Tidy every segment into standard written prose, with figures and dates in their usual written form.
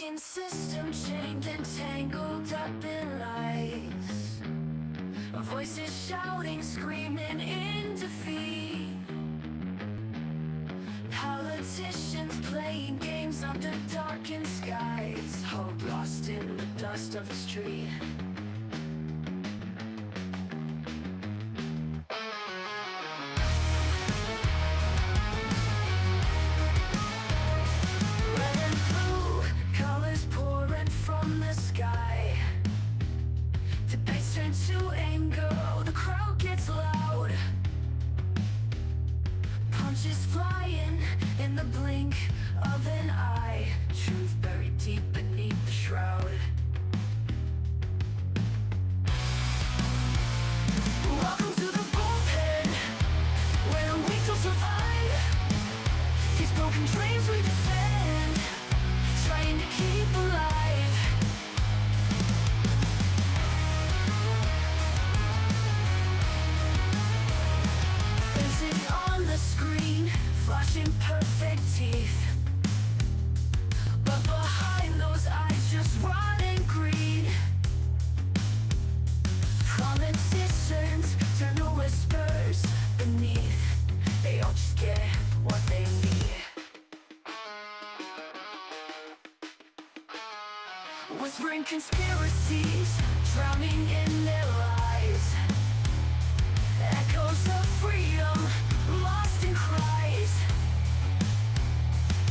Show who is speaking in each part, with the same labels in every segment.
Speaker 1: broken system, chained and tangled up in lies. Voices shouting, screaming in defeat. Politicians playing games under darkened skies. Hope lost in the dust of the street. Red and blue, colors pouring from the sky. Debates turn to anger, the crowd gets loud. Punches flying in the blink of an eye. Truth buried deep beneath the shroud. Welcome to the bullpen, where we don't survive. These broken dreams we defend, trying to keep alive. Faces on the screen, flashing perfect teeth. But behind those eyes, just rotting greed. Politicians turn to whispers beneath. They all just get what they need. Whispering conspiracies, drowning in their lies. Echoes of freedom, lost in cries.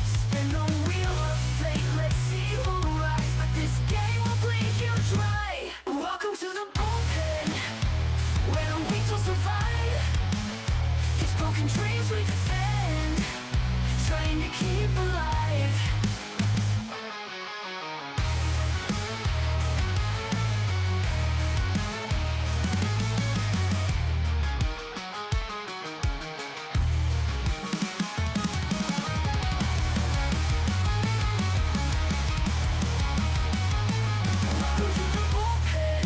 Speaker 1: Spin the wheel of fate, let's see who rise. But this game will bleed you dry. Welcome to the bullpen, where we don't survive. These broken dreams we defend, trying to keep alive. Welcome to the bullpen,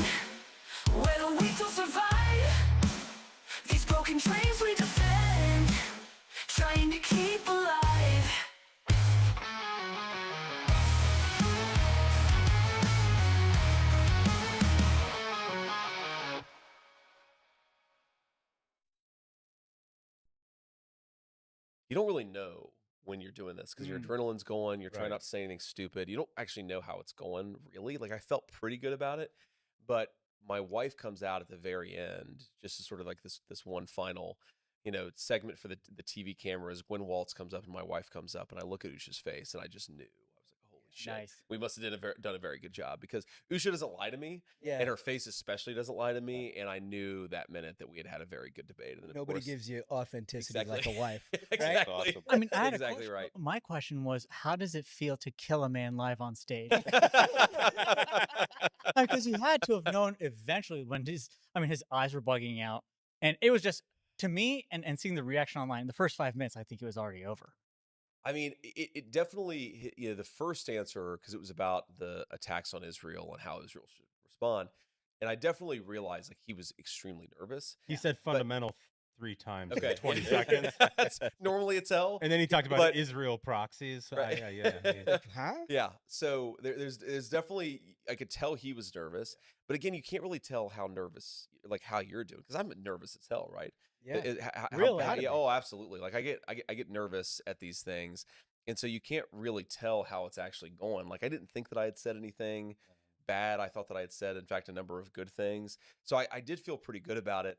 Speaker 1: where we don't survive. These broken dreams we defend, trying to keep alive.
Speaker 2: You don't really know when you're doing this because your adrenaline's going. You're trying
Speaker 3: Right.
Speaker 2: not to say anything stupid. You don't actually know how it's going, really. Like, I felt pretty good about it, but my wife comes out at the very end, just as sort of like this one final, segment for the TV cameras. Gwen Waltz comes up and my wife comes up, and I look at Usha's face, and I just knew. I was like, holy shit.
Speaker 4: Nice.
Speaker 2: We must have done a very good job, because Usha doesn't lie to me,
Speaker 4: Yeah.
Speaker 2: and her face especially doesn't lie to me, and I knew that minute that we had had a very good debate. And then, of
Speaker 5: Nobody
Speaker 2: course,
Speaker 5: gives you authenticity like a
Speaker 2: Exactly.
Speaker 5: wife.
Speaker 2: Exactly.
Speaker 3: Awesome.
Speaker 4: I mean, I had
Speaker 2: Exactly
Speaker 4: a question.
Speaker 2: right.
Speaker 4: My question was, how does it feel to kill a man live on stage? Because you had to have known eventually when his eyes were bugging out, and it was just, to me, and seeing the reaction online, the first 5 minutes, I think it was already over.
Speaker 2: I mean, it definitely, the first answer, because it was about the attacks on Israel and how Israel should respond. And I definitely realized, like, he was extremely nervous.
Speaker 3: He said fundamental 3 times
Speaker 2: Okay.
Speaker 3: in 20 seconds.
Speaker 2: That's normally it's hell.
Speaker 3: And then he talked about
Speaker 2: But-
Speaker 3: Israel proxies.
Speaker 2: Right.
Speaker 3: Yeah.
Speaker 5: Huh?
Speaker 2: Yeah. So there's definitely, I could tell he was nervous. But again, you can't really tell how nervous, like, how you're doing, because I'm nervous as hell, right?
Speaker 5: Yeah.
Speaker 2: How
Speaker 4: Really?
Speaker 2: bad- yeah, oh, absolutely. Like, I get nervous at these things, and so you can't really tell how it's actually going. Like, I didn't think that I had said anything bad. I thought that I had said, in fact, a number of good things. So I did feel pretty good about it.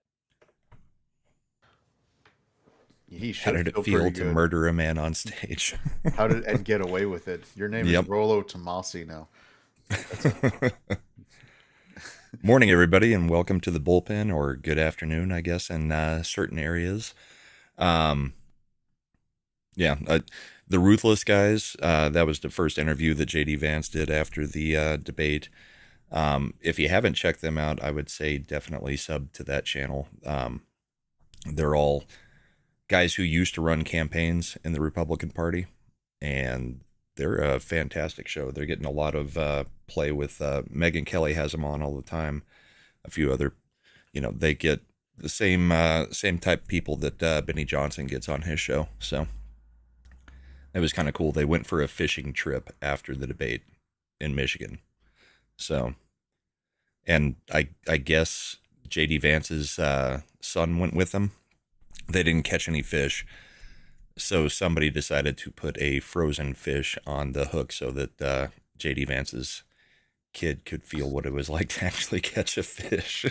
Speaker 6: He
Speaker 7: How
Speaker 6: should
Speaker 7: did
Speaker 6: feel
Speaker 7: it feel
Speaker 6: pretty
Speaker 7: to
Speaker 6: good.
Speaker 7: murder a man on stage?
Speaker 6: How did and get away with it? Your name
Speaker 7: Yep.
Speaker 6: is Rolo Tomasi now.
Speaker 7: Morning, everybody, and welcome to the bullpen, or good afternoon, I guess, in certain areas. The Ruthless guys, that was the first interview that JD Vance did after the debate. If you haven't checked them out, I would say definitely sub to that channel. They're all guys who used to run campaigns in the Republican Party, and they're a fantastic show. They're getting a lot of play with Megyn Kelly has them on all the time. A few other, they get the same type people that Benny Johnson gets on his show. So it was kind of cool. They went for a fishing trip after the debate, in Michigan. So, and I guess JD Vance's son went with them. They didn't catch any fish, so somebody decided to put a frozen fish on the hook so that JD Vance's kid could feel what it was like to actually catch a fish.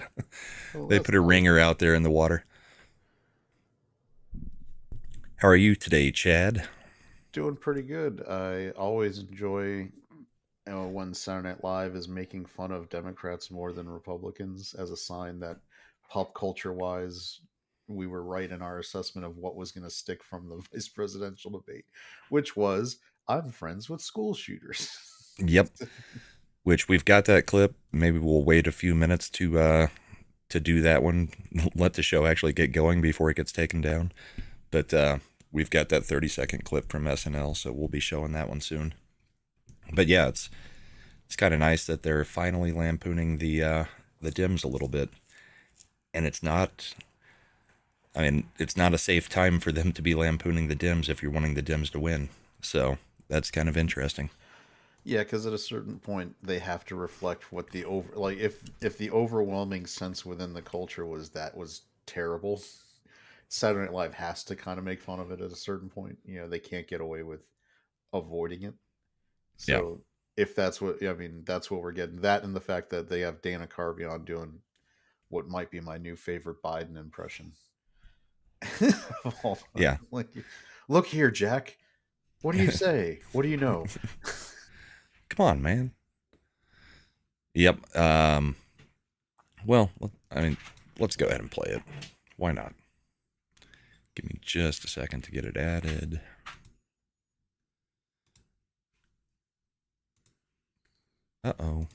Speaker 6: Well,
Speaker 7: They
Speaker 6: that's
Speaker 7: put a
Speaker 6: nice.
Speaker 7: ringer out there in the water. How are you today, Chad?
Speaker 6: Doing pretty good. I always enjoy when Saturday Night Live is making fun of Democrats more than Republicans as a sign that pop culture wise, we were right in our assessment of what was going to stick from the vice presidential debate, which was I'm friends with school shooters.
Speaker 7: Yep. Which we've got that clip. Maybe we'll wait a few minutes to do that one. Let the show actually get going before it gets taken down. But we've got that 30-second clip from SNL, so we'll be showing that one soon. But yeah, it's kind of nice that they're finally lampooning the Dems a little bit, and it's not. I mean, it's not a safe time for them to be lampooning the Dems if you're wanting the Dems to win. So that's kind of interesting.
Speaker 6: Yeah, because at a certain point they have to reflect what the if the overwhelming sense within the culture was that was terrible, Saturday Night Live has to kind of make fun of it at a certain point. They can't get away with avoiding it.
Speaker 7: Yeah.
Speaker 6: So if that's what I mean, that's what we're getting. That and the fact that they have Dana Carvey on doing what might be my new favorite Biden impression.
Speaker 7: Yeah.
Speaker 6: Like, look here, Jack. What do you say? What do you know?
Speaker 7: Come on, man. Yep. Well, I mean, let's go ahead and play it. Why not? Give me just a second to get it added. Uh-oh.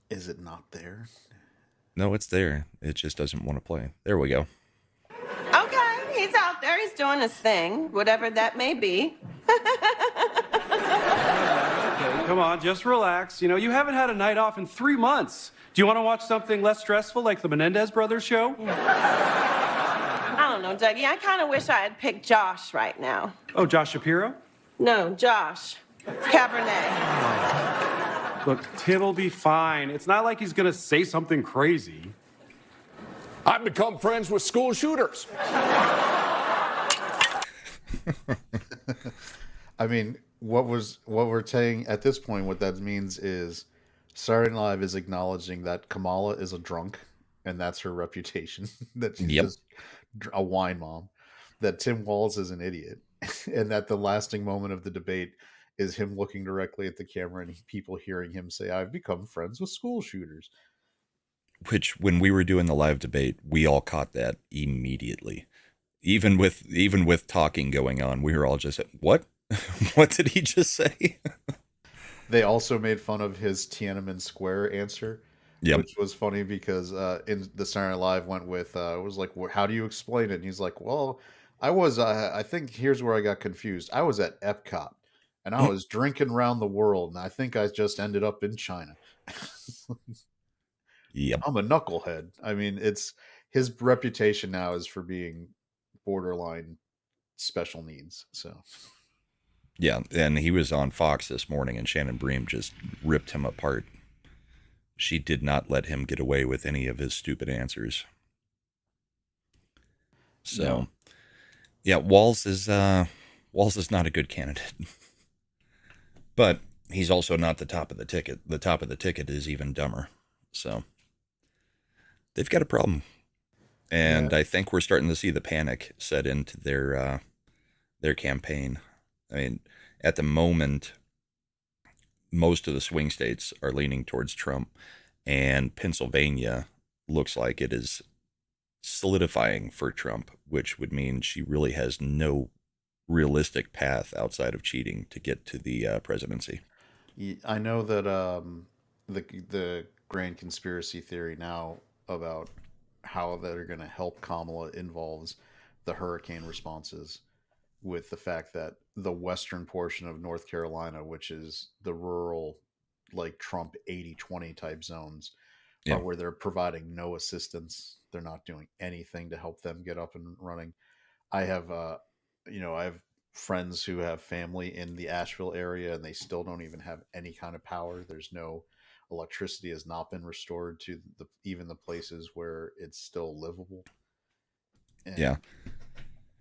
Speaker 6: Is it not there?
Speaker 7: No, it's there. It just doesn't want to play. There we go.
Speaker 5: Okay, he's out there. He's doing his thing, whatever that may be.
Speaker 8: Okay, come on, just relax. You haven't had a night off in 3 months. Do you want to watch something less stressful like the Menendez Brothers show?
Speaker 5: I don't know, Dougie. I kind of wish I had picked Josh right now.
Speaker 8: Oh, Josh Shapiro?
Speaker 5: No, Josh. Cabernet.
Speaker 8: Look, Tim'll be fine. It's not like he's going to say something crazy.
Speaker 9: I've become friends with school shooters.
Speaker 6: I mean, what we're saying at this point, what that means is Saturday Night Live is acknowledging that Kamala is a drunk, and that's her reputation, that she's
Speaker 7: Yep.
Speaker 6: just a wine mom, that Tim Walz is an idiot, and that the lasting moment of the debate is him looking directly at the camera and people hearing him say, I've become friends with school shooters.
Speaker 7: Which, when we were doing the live debate, we all caught that immediately. Even with talking going on, we were all just, what? What did he just say?
Speaker 6: They also made fun of his Tiananmen Square answer,
Speaker 7: Yep.
Speaker 6: which was funny because in the Saturday Night Live went with, it was like, how do you explain it? And he's like, well, I think here's where I got confused. I was at Epcot and I was drinking around the world, and I think I just ended up in China.
Speaker 7: Yep.
Speaker 6: I'm a knucklehead. I mean, it's his reputation now is for being borderline special needs. So
Speaker 7: Yeah, and he was on Fox this morning, and Shannon Bream just ripped him apart. She did not let him get away with any of his stupid answers. So,
Speaker 6: No.
Speaker 7: yeah, Walz is not a good candidate, but he's also not the top of the ticket. The top of the ticket is even dumber. So they've got a problem, and
Speaker 6: Yeah.
Speaker 7: I think we're starting to see the panic set into their campaign. I mean, at the moment, most of the swing states are leaning towards Trump, and Pennsylvania looks like it is solidifying for Trump, which would mean she really has no realistic path outside of cheating to get to the presidency.
Speaker 6: I know that the grand conspiracy theory now about how they're going to help Kamala involves the hurricane responses, with the fact that the western portion of North Carolina, which is the rural, like Trump 80-20 type zones,
Speaker 7: Yeah.
Speaker 6: are where they're providing no assistance. They're not doing anything to help them get up and running. I have friends who have family in the Asheville area, and they still don't even have any kind of power. There's no electricity has not been restored to even the places where it's still livable. And,
Speaker 7: Yeah.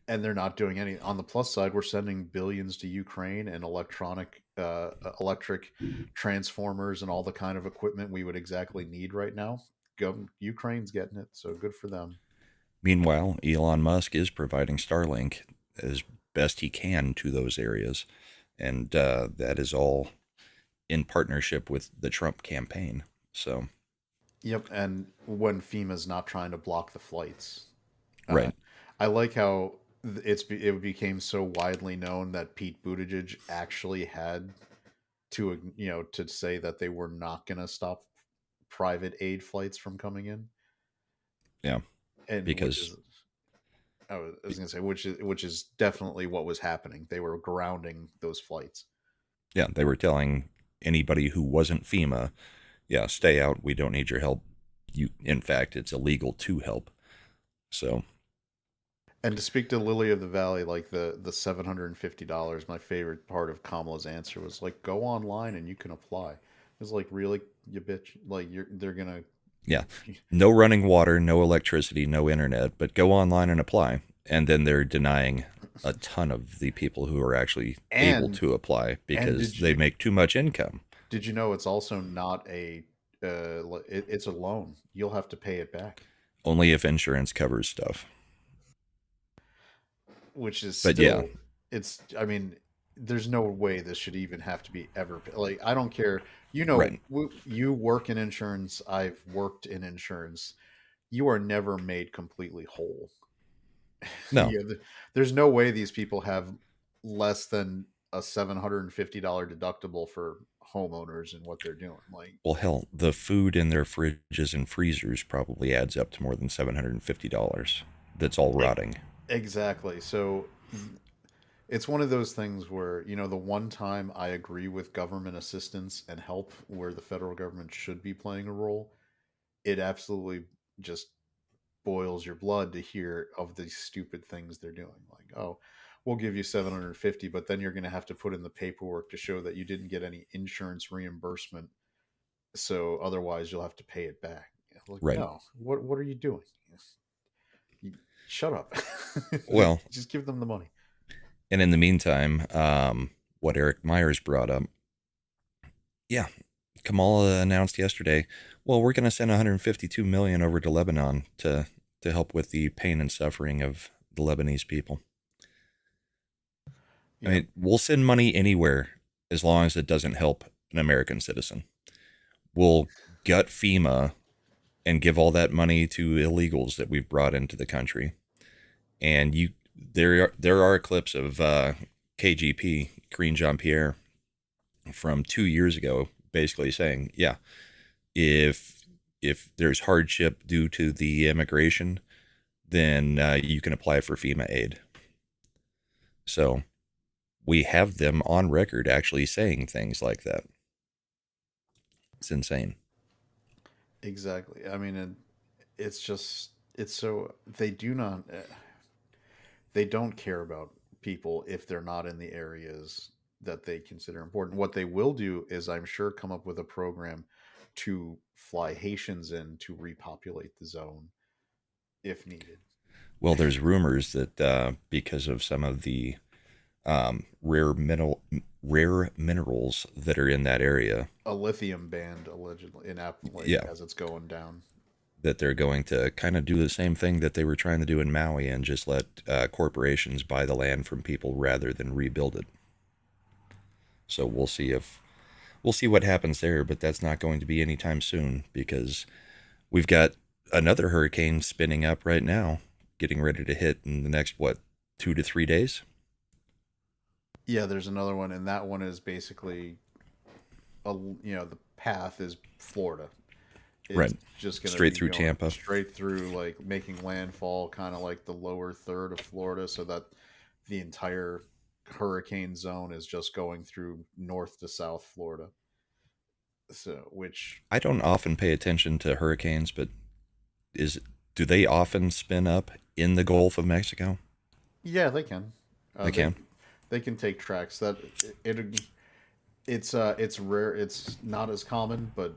Speaker 6: and they're not doing any. On the plus side, we're sending billions to Ukraine and electric transformers and all the kind of equipment we would exactly need right now. Ukraine's getting it, so good for them.
Speaker 7: Meanwhile, Elon Musk is providing Starlink as best he can to those areas, and that is all in partnership with the Trump campaign. So,
Speaker 6: yep. And when FEMA's not trying to block the flights,
Speaker 7: right.
Speaker 6: I like how it became so widely known that Pete Buttigieg actually had to say that they were not going to stop private aid flights from coming in.
Speaker 7: Yeah,
Speaker 6: and
Speaker 7: because
Speaker 6: I was going to say which is definitely what was happening. They were grounding those flights.
Speaker 7: Yeah, they were telling anybody who wasn't FEMA, yeah, stay out. We don't need your help. In fact, it's illegal to help. So.
Speaker 6: And to speak to Lily of the Valley, like the $750, my favorite part of Kamala's answer was like, go online and you can apply. It's like, really, you bitch? Like they're gonna.
Speaker 7: Yeah, no running water, no electricity, no internet, but go online and apply. And then they're denying a ton of the people who are actually able to apply because they make too much income.
Speaker 6: Did you know it's also not a, it's a loan. You'll have to pay it back.
Speaker 7: Only if insurance covers stuff.
Speaker 6: Which is
Speaker 7: but
Speaker 6: still,
Speaker 7: yeah,
Speaker 6: it's, I mean, there's no way this should even have to be ever, like, I don't care. You know,
Speaker 7: right.
Speaker 6: You work in insurance. I've worked in insurance. You are never made completely whole.
Speaker 7: No.
Speaker 6: There's no way these people have less than a $750 deductible for homeowners and what they're doing. Like,
Speaker 7: well, hell, the food in their fridges and freezers probably adds up to more than $750. That's all rotting.
Speaker 6: Exactly. So it's one of those things where, the one time I agree with government assistance and help where the federal government should be playing a role, it absolutely just boils your blood to hear of these stupid things they're doing. Like, oh, we'll give you $750, but then you're going to have to put in the paperwork to show that you didn't get any insurance reimbursement. So otherwise you'll have to pay it back. Like,
Speaker 7: right.
Speaker 6: No, what are you doing? Shut up.
Speaker 7: Well,
Speaker 6: just give them the money.
Speaker 7: And in the meantime, what Eric Myers brought up, yeah, Kamala announced yesterday, well, we're going to send $152 million over to Lebanon to help with the pain and suffering of the Lebanese people. Yeah. I mean, we'll send money anywhere as long as it doesn't help an American citizen. We'll gut FEMA and give all that money to illegals that we've brought into the country. And there are clips of KGP, Karine Jean-Pierre, from 2 years ago, basically saying, yeah, if there's hardship due to the immigration, then you can apply for FEMA aid. So we have them on record actually saying things like that. It's insane.
Speaker 6: Exactly. I mean, it's so they don't care about people if they're not in the areas that they consider important. What they will do is, I'm sure, come up with a program to fly Haitians in to repopulate the zone if needed.
Speaker 7: Well, there's rumors that because of some of the rare minerals that are in that area,
Speaker 6: a lithium band allegedly in Appalachia, as it's going down,
Speaker 7: that they're going to kind of do the same thing that they were trying to do in Maui and just let corporations buy the land from people rather than rebuild it. So we'll see what happens there, but that's not going to be anytime soon because we've got another hurricane spinning up right now, getting ready to hit in the next, 2 to 3 days?
Speaker 6: Yeah, there's another one, and that one is basically, the path is Florida. It's
Speaker 7: right.
Speaker 6: Just gonna
Speaker 7: straight through Tampa.
Speaker 6: Straight through, like, making landfall kind of like the lower third of Florida, so that the entire hurricane zone is just going through north to south Florida. So, which
Speaker 7: I don't often pay attention to hurricanes, but do they often spin up in the Gulf of Mexico?
Speaker 6: Yeah, they can.
Speaker 7: They can.
Speaker 6: They can take tracks. It's rare. It's not as common, but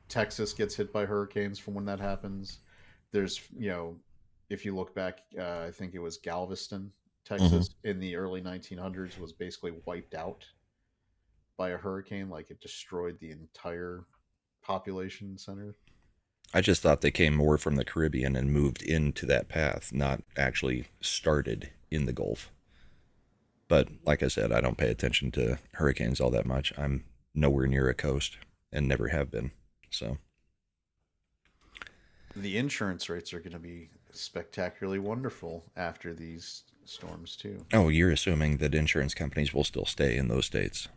Speaker 6: Texas gets hit by hurricanes from when that happens. There's if you look back, I think it was Galveston, Texas, in the early 1900s was basically wiped out by a hurricane. Like it destroyed the entire population center.
Speaker 7: I just thought they came more from the Caribbean and moved into that path, not actually started in the Gulf. But like I said, I don't pay attention to hurricanes all that much. I'm nowhere near a coast and never have been. So
Speaker 6: the insurance rates are going to be spectacularly wonderful after these storms too.
Speaker 7: Oh, you're assuming that insurance companies will still stay in those states.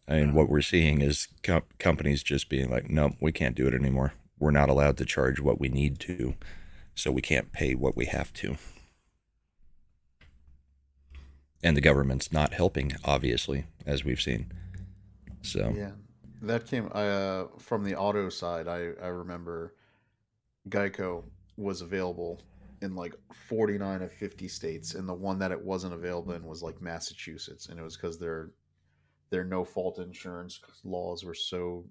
Speaker 7: I mean, what we're seeing is companies just being like, no, we can't do it anymore. We're not allowed to charge what we need to, so we can't pay what we have to. And the government's not helping, obviously, as we've seen. So
Speaker 6: yeah, that came from the auto side. I remember Geico was available in like 49 of 50 states, and the one that it wasn't available in was like Massachusetts, and it was because their no-fault insurance laws were so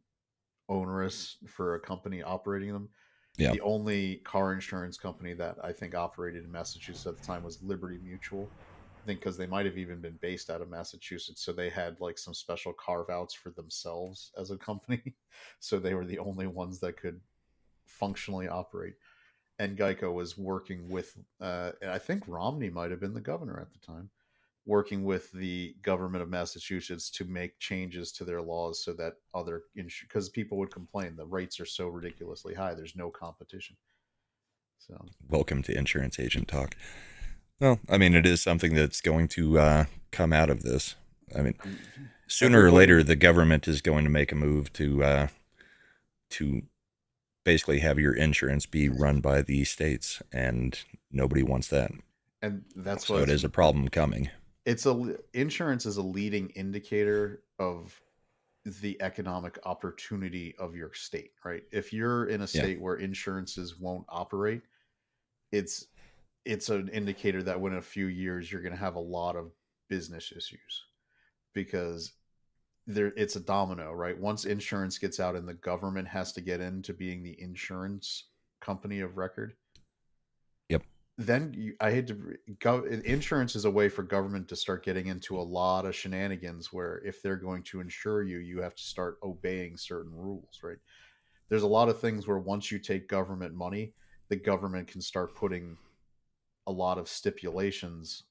Speaker 6: onerous for a company operating them.
Speaker 7: yeah,
Speaker 6: The only car insurance company that I think operated in Massachusetts at the time was Liberty Mutual. I think because they might have even been based out of Massachusetts, so they had like some special carve-outs for themselves as a company. So they were the only ones that could functionally operate. And Geico was working with, and I think Romney might have been the governor at the time, working with the government of Massachusetts to make changes to their laws so that other because people would complain the rates are so ridiculously high, there's no competition. So
Speaker 7: welcome to insurance agent talk. Well, I mean, it is something that's going to come out of this. I mean, sooner or later, the government is going to make a move to basically have your insurance be run by the states, and nobody wants that.
Speaker 6: And that's
Speaker 7: so it is a problem coming.
Speaker 6: Insurance is a leading indicator of the economic opportunity of your state, right? If you're in a state where insurances won't operate, it's an indicator that within a few years you're going to have a lot of business issues, because it's a domino, right? Once insurance gets out and the government has to get into being the insurance company of record.
Speaker 7: Yep.
Speaker 6: Then insurance is a way for government to start getting into a lot of shenanigans where if they're going to insure you, you have to start obeying certain rules, right? There's a lot of things where once you take government money, the government can start putting a lot of stipulations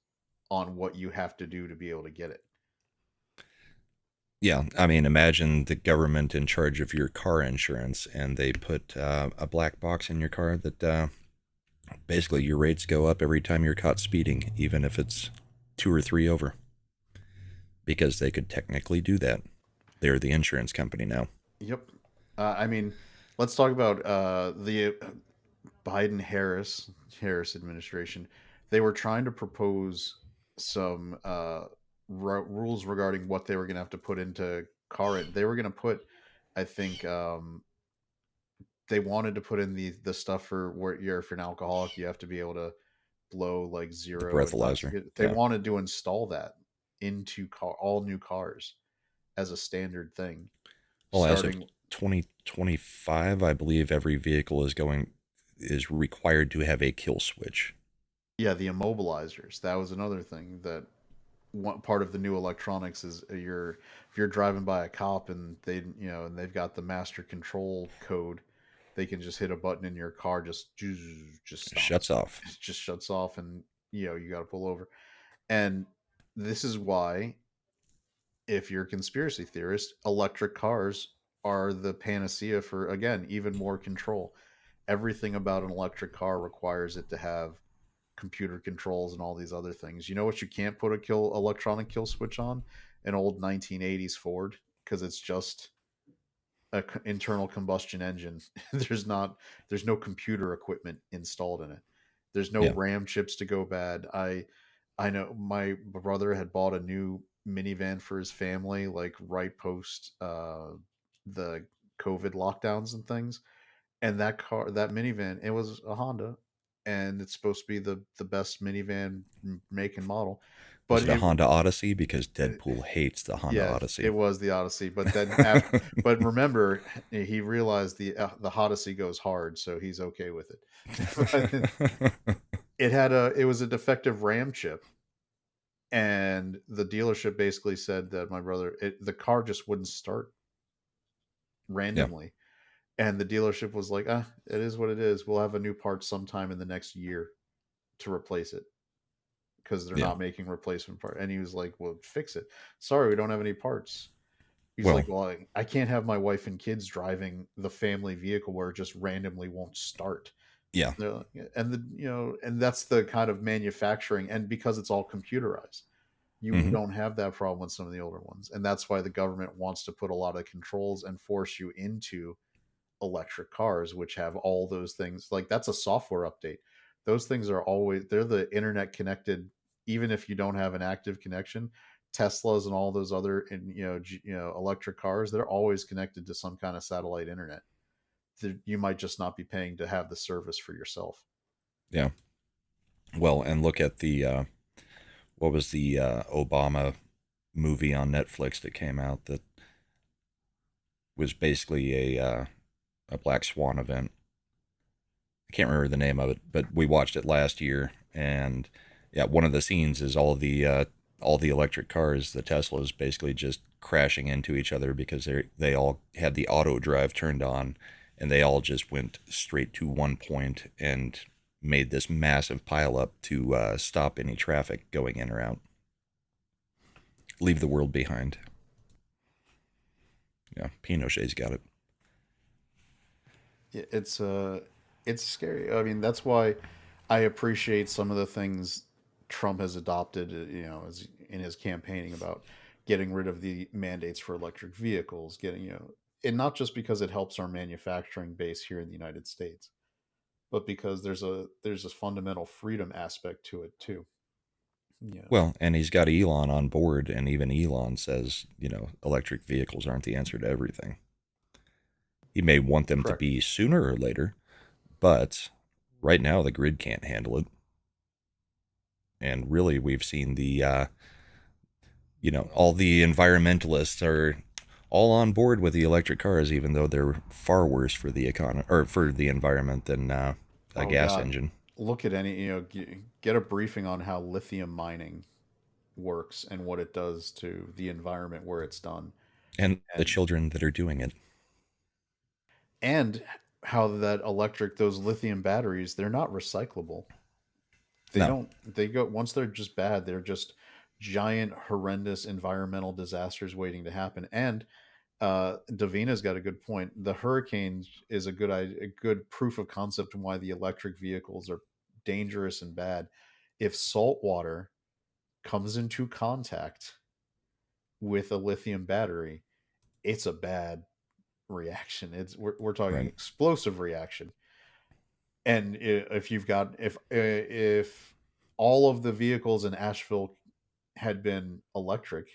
Speaker 6: on what you have to do to be able to get it.
Speaker 7: Yeah, I mean, imagine the government in charge of your car insurance, and they put a black box in your car that basically your rates go up every time you're caught speeding, even if it's 2 or 3 over, because they could technically do that. They're the insurance company now.
Speaker 6: Yep. I mean, let's talk about the Biden-Harris administration. They were trying to propose some rules regarding what they were going to have to put into car. They were going to put, I think, they wanted to put in the stuff for where if you're an alcoholic, you have to be able to blow like zero
Speaker 7: breathalyzer.
Speaker 6: They wanted to install that into all new cars as a standard thing.
Speaker 7: Well, as of 2025, I believe every vehicle is required to have a kill switch.
Speaker 6: Yeah, the immobilizers. That was another thing that one part of the new electronics is if you're driving by a cop and they've got the master control code, they can just hit a button in your car, just
Speaker 7: shuts off.
Speaker 6: It just shuts off, and you got to pull over. And this is why, if you're a conspiracy theorist, electric cars are the panacea for, again, even more control. Everything about an electric car requires it to have computer controls and all these other things. You know what you can't put electronic kill switch on? An old 1980s Ford, because it's just an internal combustion engine. There's no computer equipment installed in it. There's no RAM chips to go bad. I know my brother had bought a new minivan for his family, like right post the COVID lockdowns and things. And that minivan, it was a Honda, and it's supposed to be the best minivan make and model.
Speaker 7: Was
Speaker 6: But
Speaker 7: it a Honda Odyssey? Because Deadpool hates the Honda
Speaker 6: yeah,
Speaker 7: Odyssey.
Speaker 6: it was the Odyssey. But then, after, but remember, he realized the Odyssey goes hard, so he's okay with it. It was a defective RAM chip, and the dealership basically said that the car just wouldn't start randomly. And the dealership was like, it is what it is. We'll have a new part sometime in the next year to replace it, because they're not making replacement part. And he was like, well, fix it. Sorry, we don't have any parts. He's like, well, I can't have my wife and kids driving the family vehicle where it just randomly won't start.
Speaker 7: Yeah.
Speaker 6: And that's the kind of manufacturing, and because it's all computerized, you don't have that problem with some of the older ones. And that's why the government wants to put a lot of controls and force you into electric cars, which have all those things. Like, that's a software update. Those things are they're the internet connected, even if you don't have an active connection. Teslas and all those other electric cars, they're always connected to some kind of satellite internet. You might just not be paying to have the service for yourself.
Speaker 7: Yeah. Well, and look at the what was the Obama movie on Netflix that came out that was basically a Black Swan event. I can't remember the name of it, but we watched it last year, and yeah, one of the scenes is all the electric cars, the Teslas, basically just crashing into each other because they all had the auto drive turned on, and they all just went straight to one point and made this massive pileup to stop any traffic going in or out. Leave the world behind. Yeah, Pinochet's got it.
Speaker 6: It's scary. I mean, that's why I appreciate some of the things Trump has adopted, as in his campaigning about getting rid of the mandates for electric vehicles, and not just because it helps our manufacturing base here in the United States, but because there's a fundamental freedom aspect to it too. Yeah.
Speaker 7: Well, and he's got Elon on board, and even Elon says, electric vehicles aren't the answer to everything. He may want them
Speaker 6: Correct.
Speaker 7: to be sooner or later, but right now the grid can't handle it. And really, we've seen the, all the environmentalists are all on board with the electric cars, even though they're far worse for the economy or for the environment than a gas engine.
Speaker 6: Look at get a briefing on how lithium mining works and what it does to the environment where it's done,
Speaker 7: and the children that are doing it,
Speaker 6: and how those lithium batteries, they're not recyclable. Once they're just bad, they're just giant, horrendous environmental disasters waiting to happen. And Davina's got a good point. The hurricanes is a good proof of concept on why the electric vehicles are dangerous and bad. If salt water comes into contact with a lithium battery, it's a bad reaction. We're talking explosive reaction. And if all of the vehicles in Asheville had been electric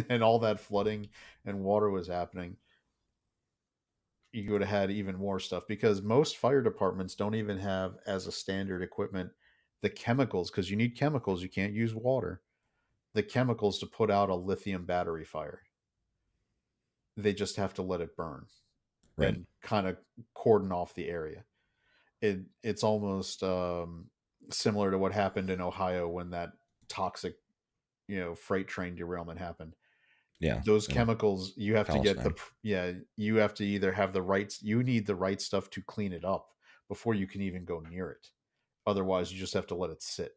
Speaker 6: and all that flooding and water was happening, you would have had even more stuff, because most fire departments don't even have as a standard equipment the chemicals, because you need chemicals. You can't use water. The chemicals to put out a lithium battery fire. They just have to let it burn and kind of cordon off the area. It's almost similar to what happened in Ohio when that toxic, freight train derailment happened.
Speaker 7: Yeah,
Speaker 6: those chemicals, you have
Speaker 7: Palestine.
Speaker 6: to get you have to either have the right, you need the right stuff to clean it up before you can even go near it. Otherwise, you just have to let it sit,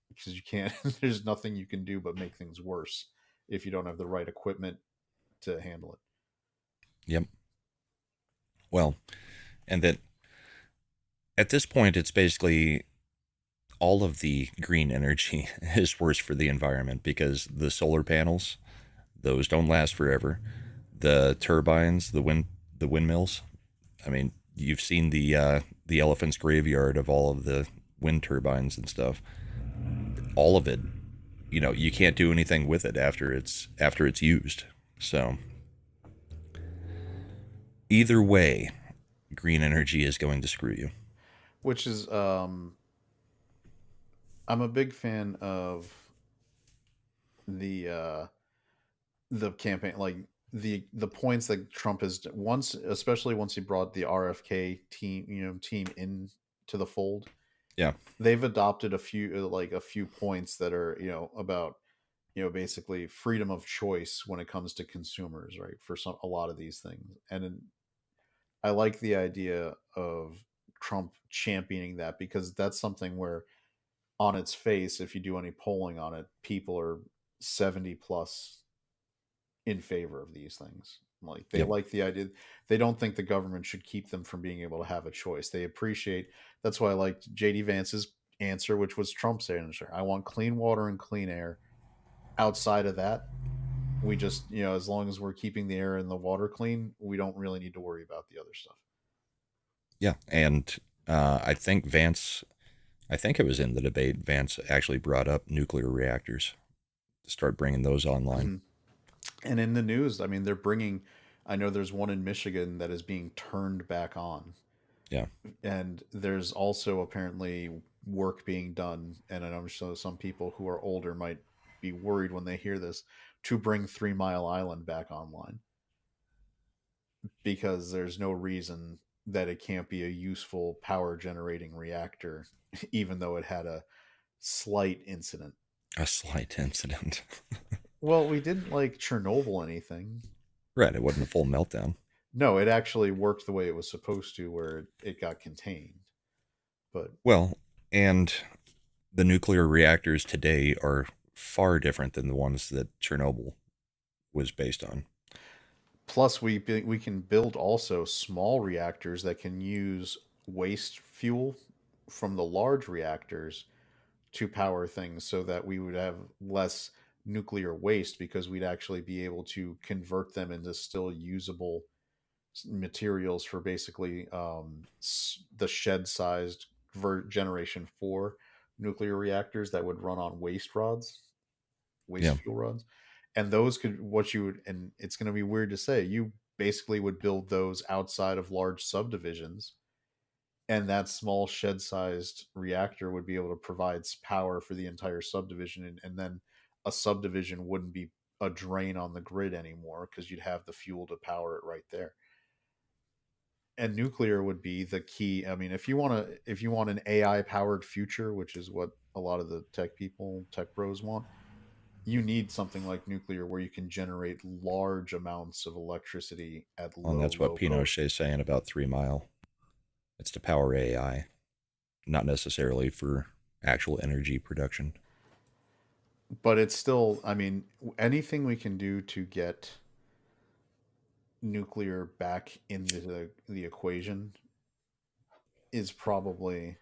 Speaker 6: because you can't. There's nothing you can do but make things worse if you don't have the right equipment to handle it.
Speaker 7: Yep. Well, and that at this point, it's basically all of the green energy is worse for the environment, because the solar panels, those don't last forever. The turbines, the windmills. I mean, you've seen the elephant's graveyard of all of the wind turbines and stuff. All of it, you can't do anything with it after it's used. So either way, green energy is going to screw you.
Speaker 6: which is I'm a big fan of the campaign, like the points that Trump has once, especially once he brought the RFK team in to the fold.
Speaker 7: Yeah.
Speaker 6: They've adopted a few points that are about basically freedom of choice when it comes to consumers, right? For a lot of these things, I like the idea of Trump championing that, because that's something where, on its face, if you do any polling on it, people are 70 plus in favor of these things. Like, they
Speaker 7: Yep.
Speaker 6: like the idea. They don't think the government should keep them from being able to have a choice. They appreciate. That's why I liked JD Vance's answer, which was Trump's answer. I want clean water and clean air. Outside of that, we just, as long as we're keeping the air and the water clean, we don't really need to worry about the other stuff.
Speaker 7: Yeah. And I think it was in the debate, Vance actually brought up nuclear reactors to start bringing those online.
Speaker 6: Mm-hmm. And in the news, I mean, I know there's one in Michigan that is being turned back on.
Speaker 7: Yeah.
Speaker 6: And there's also apparently work being done, and I know some people who are older might be worried when they hear this, to bring 3 Mile Island back online, because there's no reason that it can't be a useful power generating reactor, even though it had a slight incident.
Speaker 7: A slight incident.
Speaker 6: Well, we didn't like Chernobyl anything.
Speaker 7: Right. It wasn't a full meltdown.
Speaker 6: No, it actually worked the way it was supposed to, where it got contained. But
Speaker 7: Well, and the nuclear reactors today are far different than the ones that Chernobyl was based on.
Speaker 6: plus, we can build also small reactors that can use waste fuel from the large reactors to power things, so that we would have less nuclear waste, because we'd actually be able to convert them into still usable materials for basically the shed-sized Generation 4 nuclear reactors that would run on waste
Speaker 7: Yeah.
Speaker 6: fuel rods. And those could, and it's going to be weird to say, you basically would build those outside of large subdivisions, and that small shed-sized reactor would be able to provide power for the entire subdivision, and then a subdivision wouldn't be a drain on the grid anymore, because you'd have the fuel to power it right there. And nuclear would be the key. I mean, if you want an AI powered future, which is what a lot of the tech bros want, you need something like nuclear, where you can generate large amounts of electricity at low.
Speaker 7: And that's what
Speaker 6: low
Speaker 7: Pinochet's saying about 3 Mile. It's to power AI, not necessarily for actual energy production.
Speaker 6: But it's still, I mean, anything we can do to get nuclear back into the equation is probably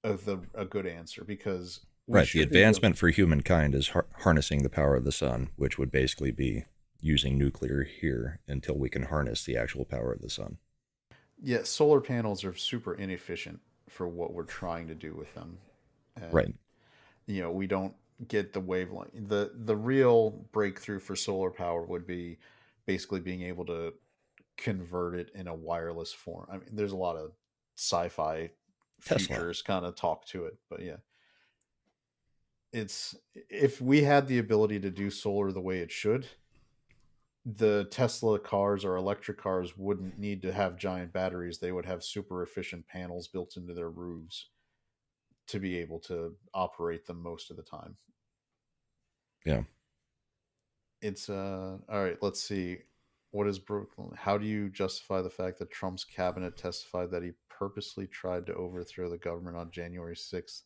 Speaker 6: a good answer, because
Speaker 7: Right. The advancement for humankind is harnessing the power of the sun, which would basically be using nuclear here until we can harness the actual power of the sun.
Speaker 6: Yeah, solar panels are super inefficient for what we're trying to do with them. And,
Speaker 7: right.
Speaker 6: We don't get the wavelength. The real breakthrough for solar power would be basically being able to convert it in a wireless form. I mean, there's a lot of sci-fi futures kind of talk to it, but yeah. If we had the ability to do solar the way it should, the Tesla cars or electric cars wouldn't need to have giant batteries. They would have super efficient panels built into their roofs to be able to operate them most of the time.
Speaker 7: Yeah.
Speaker 6: It's all right, let's see. What is Brooklyn? How do you justify the fact that Trump's cabinet testified that he purposely tried to overthrow the government on January 6th?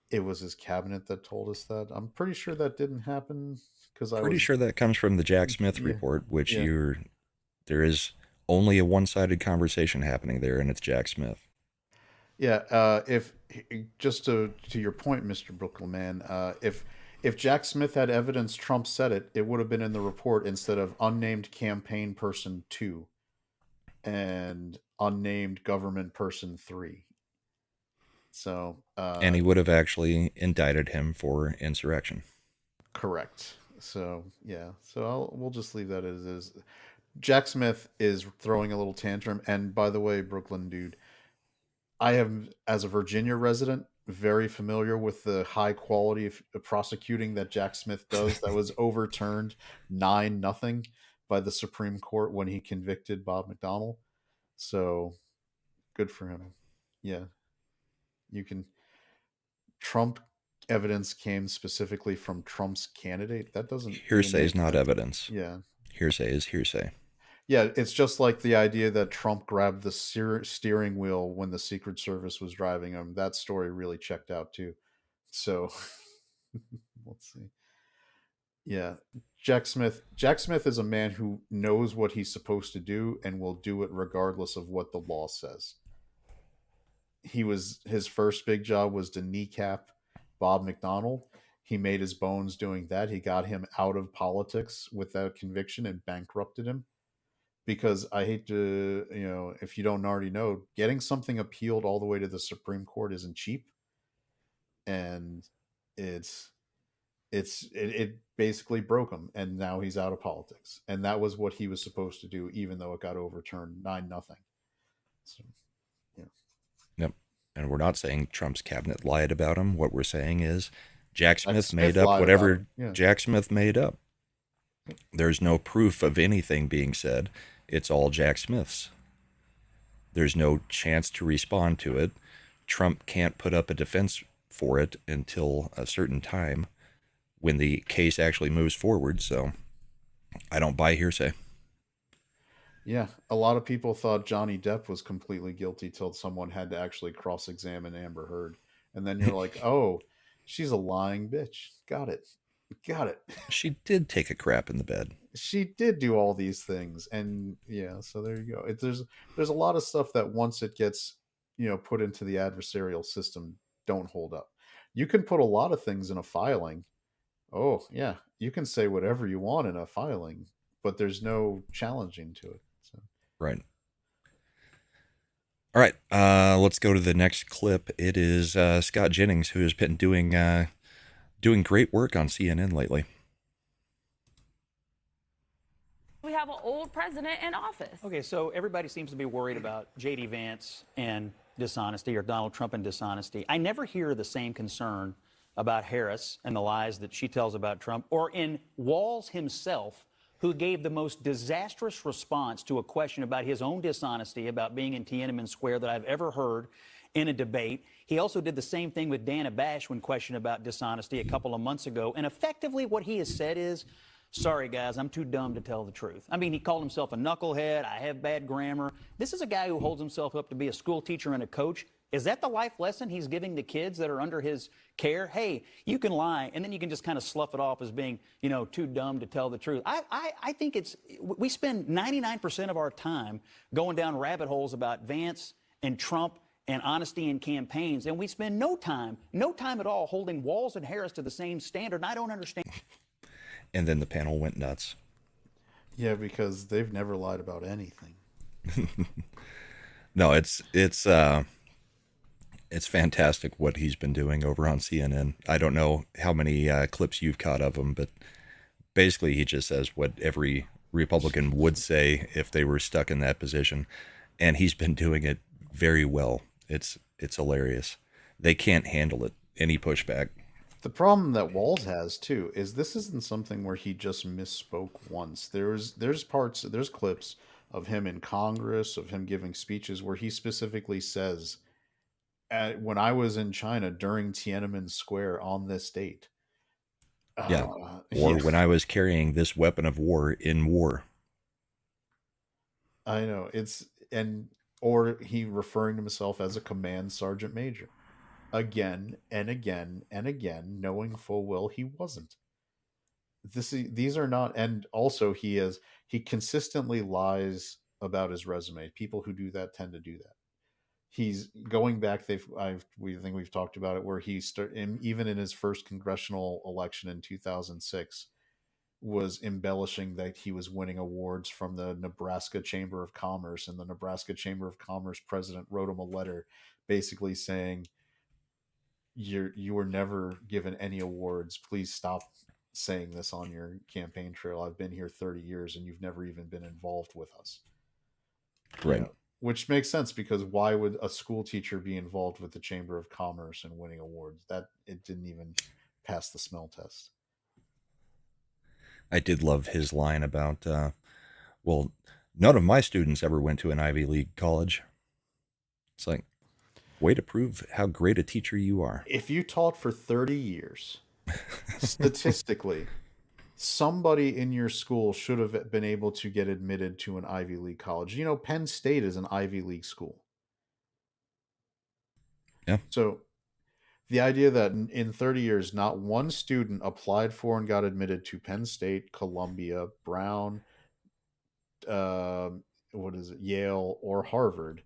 Speaker 6: It was his cabinet that told us that. I'm pretty sure that didn't happen, because
Speaker 7: Pretty sure that comes from the Jack Smith report, which there is only a one-sided conversation happening there, and it's Jack Smith.
Speaker 6: Yeah, if just to your point, Mr. Brooklyn man, if Jack Smith had evidence Trump said it, it would have been in the report instead of unnamed campaign person 2 and unnamed government person 3. So,
Speaker 7: and he would have actually indicted him for insurrection.
Speaker 6: Correct. So yeah. So we'll just leave that as is. Jack Smith is throwing a little tantrum, and by the way, Brooklyn dude, I am, as a Virginia resident, very familiar with the high quality of prosecuting that Jack Smith does. That was overturned 9-0 by the Supreme Court when he convicted Bob McDonnell. So good for him. Yeah, you can. Trump evidence came specifically from Trump's candidate. That doesn't even
Speaker 7: Hearsay is
Speaker 6: make
Speaker 7: not
Speaker 6: sense.
Speaker 7: evidence.
Speaker 6: Yeah.
Speaker 7: Hearsay is hearsay.
Speaker 6: Yeah, it's just like the idea that Trump grabbed the steering wheel when the Secret Service was driving him. That story really checked out too. So let's see. Yeah, Jack Smith. Jack Smith is a man who knows what he's supposed to do and will do it regardless of what the law says. His first big job was to kneecap Bob McDonnell. He made his bones doing that. He got him out of politics without conviction and bankrupted him. Because I hate to, if you don't already know, getting something appealed all the way to the Supreme Court isn't cheap, and it basically broke him, and now he's out of politics, and that was what he was supposed to do, even though it got overturned 9-0. So, yeah.
Speaker 7: Yep. And we're not saying Trump's cabinet lied about him. What we're saying is Jack Smith made up whatever Jack Smith made up. There's no proof of anything being said. It's all Jack Smith's. There's no chance to respond to it. Trump can't put up a defense for it until a certain time when the case actually moves forward. So I don't buy hearsay.
Speaker 6: Yeah, a lot of people thought Johnny Depp was completely guilty till someone had to actually cross-examine Amber Heard. And then you're like, oh, she's a lying bitch. Got it.
Speaker 7: She did take a crap in the bed.
Speaker 6: She did do all these things, and yeah, so there you go. There's a lot of stuff that once it gets put into the adversarial system don't hold up. You can put a lot of things in a filing. Oh yeah, you can say whatever you want in a filing, but there's no challenging to it. So.
Speaker 7: Right. All right, let's go to the next clip. It is Scott Jennings, who has been doing great work on CNN lately.
Speaker 10: We have an old president in office.
Speaker 11: Okay, so everybody seems to be worried about J.D. Vance and dishonesty, or Donald Trump and dishonesty. I never hear the same concern about Harris and the lies that she tells about Trump, or in Walz himself, who gave the most disastrous response to a question about his own dishonesty about being in Tiananmen Square that I've ever heard in a debate. He also did the same thing with Dana Bash when questioned about dishonesty a couple of months ago. And effectively what he has said is, sorry, guys, I'm too dumb to tell the truth. I mean, he called himself a knucklehead. I have bad grammar. This is a guy who holds himself up to be a school teacher and a coach. Is that the life lesson he's giving the kids that are under his care? Hey, you can lie, and then you can just kind of slough it off as being, too dumb to tell the truth. I think we spend 99% of our time going down rabbit holes about Vance and Trump and honesty in campaigns, and we spend no time at all holding Walz and Harris to the same standard. And I don't understand.
Speaker 7: And then the panel went nuts.
Speaker 6: Yeah, because they've never lied about anything.
Speaker 7: No, it's fantastic what he's been doing over on CNN. I don't know how many clips you've caught of him, but basically he just says what every Republican would say if they were stuck in that position, and he's been doing it very well. It's hilarious. They can't handle it. Any pushback.
Speaker 6: The problem that Walz has too is this isn't something where he just misspoke once. There's clips of him in Congress, of him giving speeches where he specifically says, when I was in China during Tiananmen Square on this date.
Speaker 7: Yeah. Or when I was carrying this weapon of war in war.
Speaker 6: I know. Or he referring to himself as a command sergeant major. Again and again and again, knowing full well he wasn't. These are not, and also he consistently lies about his resume. People who do that tend to do that. He's going back. We think we've talked about it, where even in his first congressional election in 2006, was embellishing that he was winning awards from the Nebraska Chamber of Commerce, and the Nebraska Chamber of Commerce president wrote him a letter, basically saying, you were never given any awards. Please stop saying this on your campaign trail. I've been here 30 years and you've never even been involved with us.
Speaker 7: Right.
Speaker 6: which makes sense because why would a school teacher be involved with the Chamber of Commerce and winning awards? That it didn't even pass the smell test.
Speaker 7: I did love his line about, well, none of my students ever went to an Ivy League college. It's like, way to prove how great a teacher you are.
Speaker 6: If you taught for 30 years, statistically, somebody in your school should have been able to get admitted to an Ivy League college. You know, Penn State is an Ivy League school.
Speaker 7: Yeah.
Speaker 6: So the idea that in 30 years, not one student applied for and got admitted to Penn State, Columbia, Brown, Yale, or Harvard.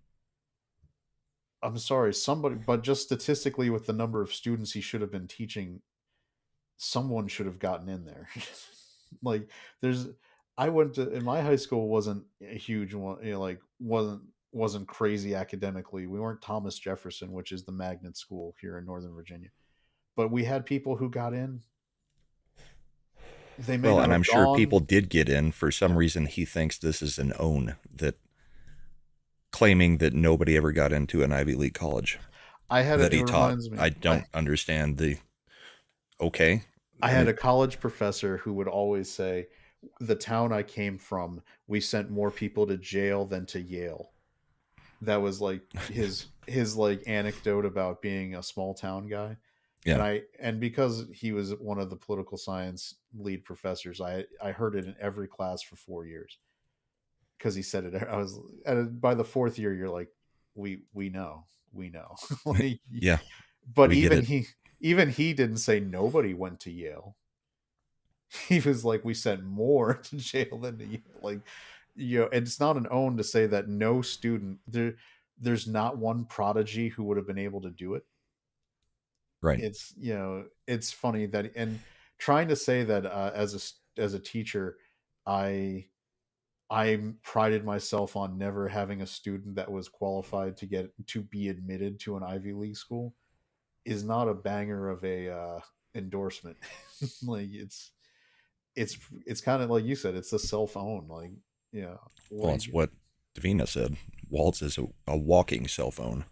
Speaker 6: I'm sorry, somebody, but just statistically, with the number of students he should have been teaching, someone should have gotten in there. Like, I went to, in my high school wasn't a huge one, like wasn't crazy academically. We weren't Thomas Jefferson, which is the magnet school here in Northern Virginia, but we had people who got in. They may
Speaker 7: Well,
Speaker 6: not
Speaker 7: and
Speaker 6: have
Speaker 7: I'm sure
Speaker 6: gone-
Speaker 7: people did get in. For some reason, he thinks this is an own, that claiming that nobody ever got into an Ivy League college
Speaker 6: I had
Speaker 7: that
Speaker 6: it
Speaker 7: he taught.
Speaker 6: reminds me.
Speaker 7: I don't understand the. Okay.
Speaker 6: I had a college professor who would always say, the town I came from, we sent more people to jail than to Yale. That was like his like anecdote about being a small town guy.
Speaker 7: Yeah.
Speaker 6: And because he was one of the political science lead professors, I heard it in every class for 4 years. Because he said it, by the fourth year, you're like, we know. Like,
Speaker 7: Yeah.
Speaker 6: But
Speaker 7: we get
Speaker 6: even he didn't say nobody went to Yale. He was like, we sent more to jail than to Yale. Like, it's not an own to say that no student there's not one prodigy who would have been able to do it.
Speaker 7: Right.
Speaker 6: It's it's funny that, and trying to say that as a teacher, I prided myself on never having a student that was qualified to be admitted to an Ivy League school is not a banger of a endorsement. Like, it's kind of like you said, it's a self-own, like, yeah.
Speaker 7: Well, it's what Davina said. Walz is a walking cell phone.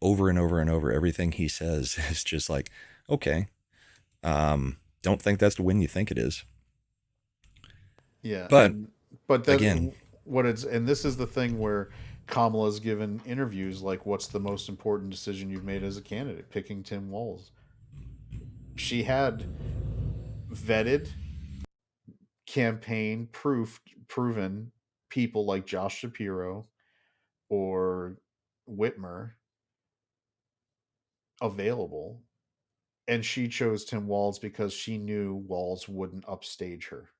Speaker 7: Over and over and over, everything he says is just like, okay, don't think that's the win you think it is.
Speaker 6: Yeah,
Speaker 7: but
Speaker 6: then
Speaker 7: again,
Speaker 6: and this is the thing where Kamala's given interviews like, what's the most important decision you've made as a candidate? Picking Tim Walz. She had vetted, campaign proven people like Josh Shapiro or Whitmer available, and she chose Tim Walz because she knew Walz wouldn't upstage her.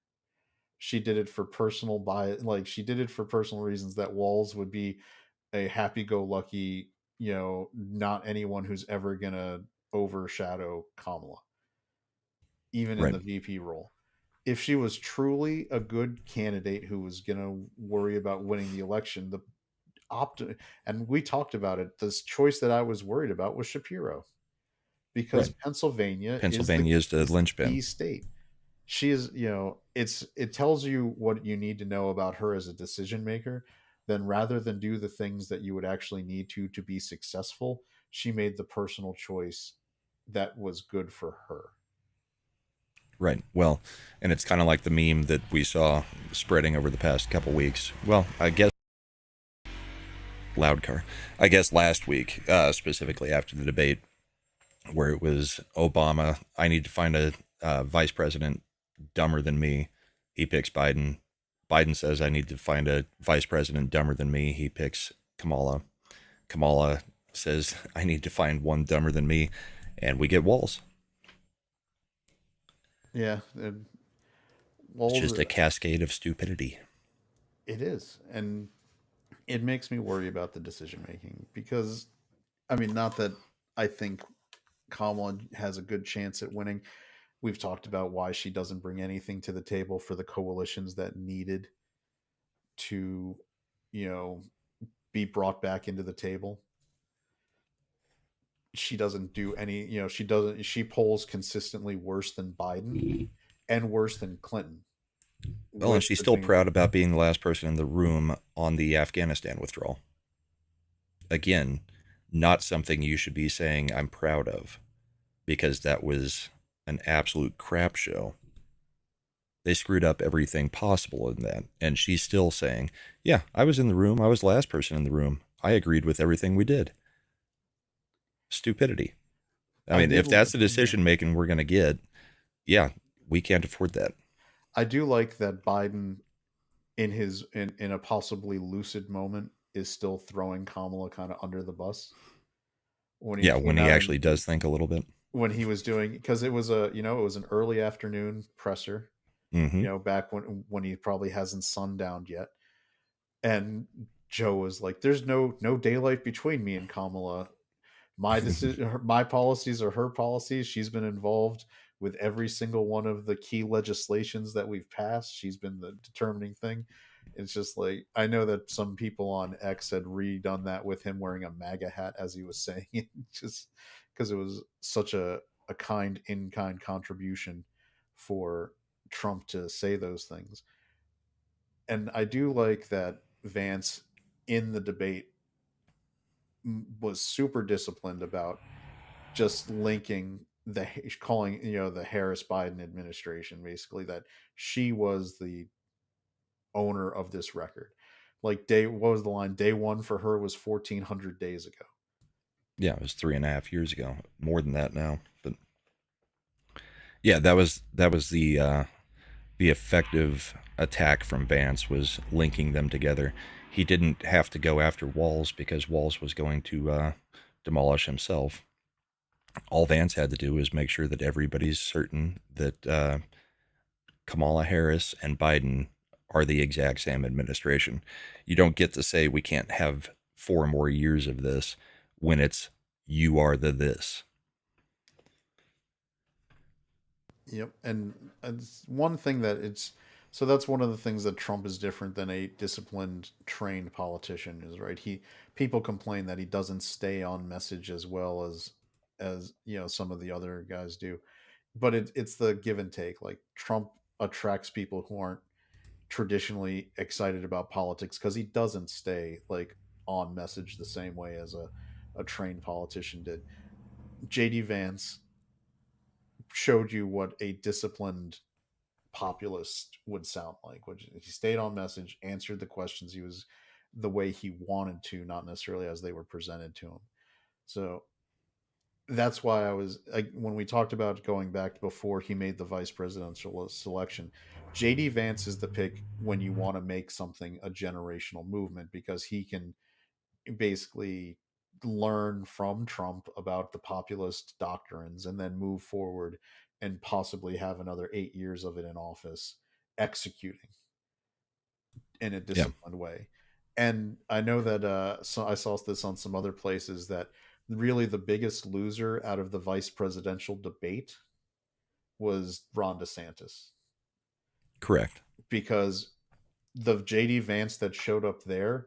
Speaker 6: She did it for personal bias, like she did it for personal reasons, that Walz would be a happy-go-lucky, not anyone who's ever gonna overshadow Kamala, even in the VP role. If she was truly a good candidate who was gonna worry about winning the election, and we talked about it, this choice that I was worried about was Shapiro, because Pennsylvania
Speaker 7: is the linchpin.
Speaker 6: key state. She is, it tells you what you need to know about her as a decision maker. Then rather than do the things that you would actually need to be successful, she made the personal choice that was good for her.
Speaker 7: Right. Well, and it's kind of like the meme that we saw spreading over the past couple weeks. Well, I guess loud car. I guess last week, specifically after the debate, where it was Obama, I need to find a vice president dumber than me. He picks Biden. Biden says, I need to find a vice president dumber than me. He picks Kamala. Kamala says, I need to find one dumber than me. And we get Walz.
Speaker 6: Yeah.
Speaker 7: It's just a cascade of stupidity.
Speaker 6: It is. And it makes me worry about the decision making, because, I mean, not that I think Kamala has a good chance at winning. We've talked about why she doesn't bring anything to the table for the coalitions that needed to, be brought back into the table. She doesn't do any, she polls consistently worse than Biden and worse than Clinton.
Speaker 7: Well, and
Speaker 6: with
Speaker 7: she's
Speaker 6: the
Speaker 7: still
Speaker 6: thing-
Speaker 7: proud about being the last person in the room on the Afghanistan withdrawal. Again, not something you should be saying I'm proud of, because that was an absolute crap show. They screwed up everything possible in that. And she's still saying, yeah, I was in the room. I was the last person in the room. I agreed with everything we did. Stupidity. I mean, if that's the decision making we're going to get, yeah, we can't afford that.
Speaker 6: I do like that Biden, in a possibly lucid moment, is still throwing Kamala kind of under the bus. When he
Speaker 7: actually does think a little bit.
Speaker 6: When he was doing, because it was it was an early afternoon presser,
Speaker 7: Mm-hmm.
Speaker 6: back when he probably hasn't sundowned yet, and Joe was like, "There's no daylight between me and Kamala. My decision, my policies are her policies. She's been involved with every single one of the key legislations that we've passed. She's been the determining thing." It's just like, I know that some people on X had redone that with him wearing a MAGA hat as he was saying it, just because it was such a in-kind contribution for Trump to say those things. And I do like that Vance in the debate was super disciplined about just linking calling the Harris Biden administration, basically, that she was the owner of this record. Like, what was the line? Day one for her was 1,400 days ago.
Speaker 7: Yeah, it was 3.5 years ago. More than that now, but yeah, that was the effective attack from Vance, was linking them together. He didn't have to go after Walz because Walz was going to demolish himself. All Vance had to do was make sure that everybody's certain that Kamala Harris and Biden are the exact same administration. You don't get to say we can't have 4 more years of this when it's you are the this.
Speaker 6: Yep. And one thing that's one of the things that Trump is different than a disciplined, trained politician is, right? People complain that he doesn't stay on message as well as some of the other guys do. But it's the give and take. Like, Trump attracts people who aren't traditionally excited about politics because he doesn't stay like on message the same way as a trained politician did. JD Vance showed you what a disciplined populist would sound like, which he stayed on message, answered the questions he was the way he wanted to, not necessarily as they were presented to him. So that's why I was like, when we talked about going back before he made the vice presidential selection, JD Vance is the pick when you want to make something a generational movement, because he can basically learn from Trump about the populist doctrines and then move forward and possibly have another 8 years of it in office, executing in a disciplined way. And I know that so I saw this on some other places, that really the biggest loser out of the vice presidential debate was Ron DeSantis.
Speaker 7: Correct.
Speaker 6: Because the JD Vance that showed up there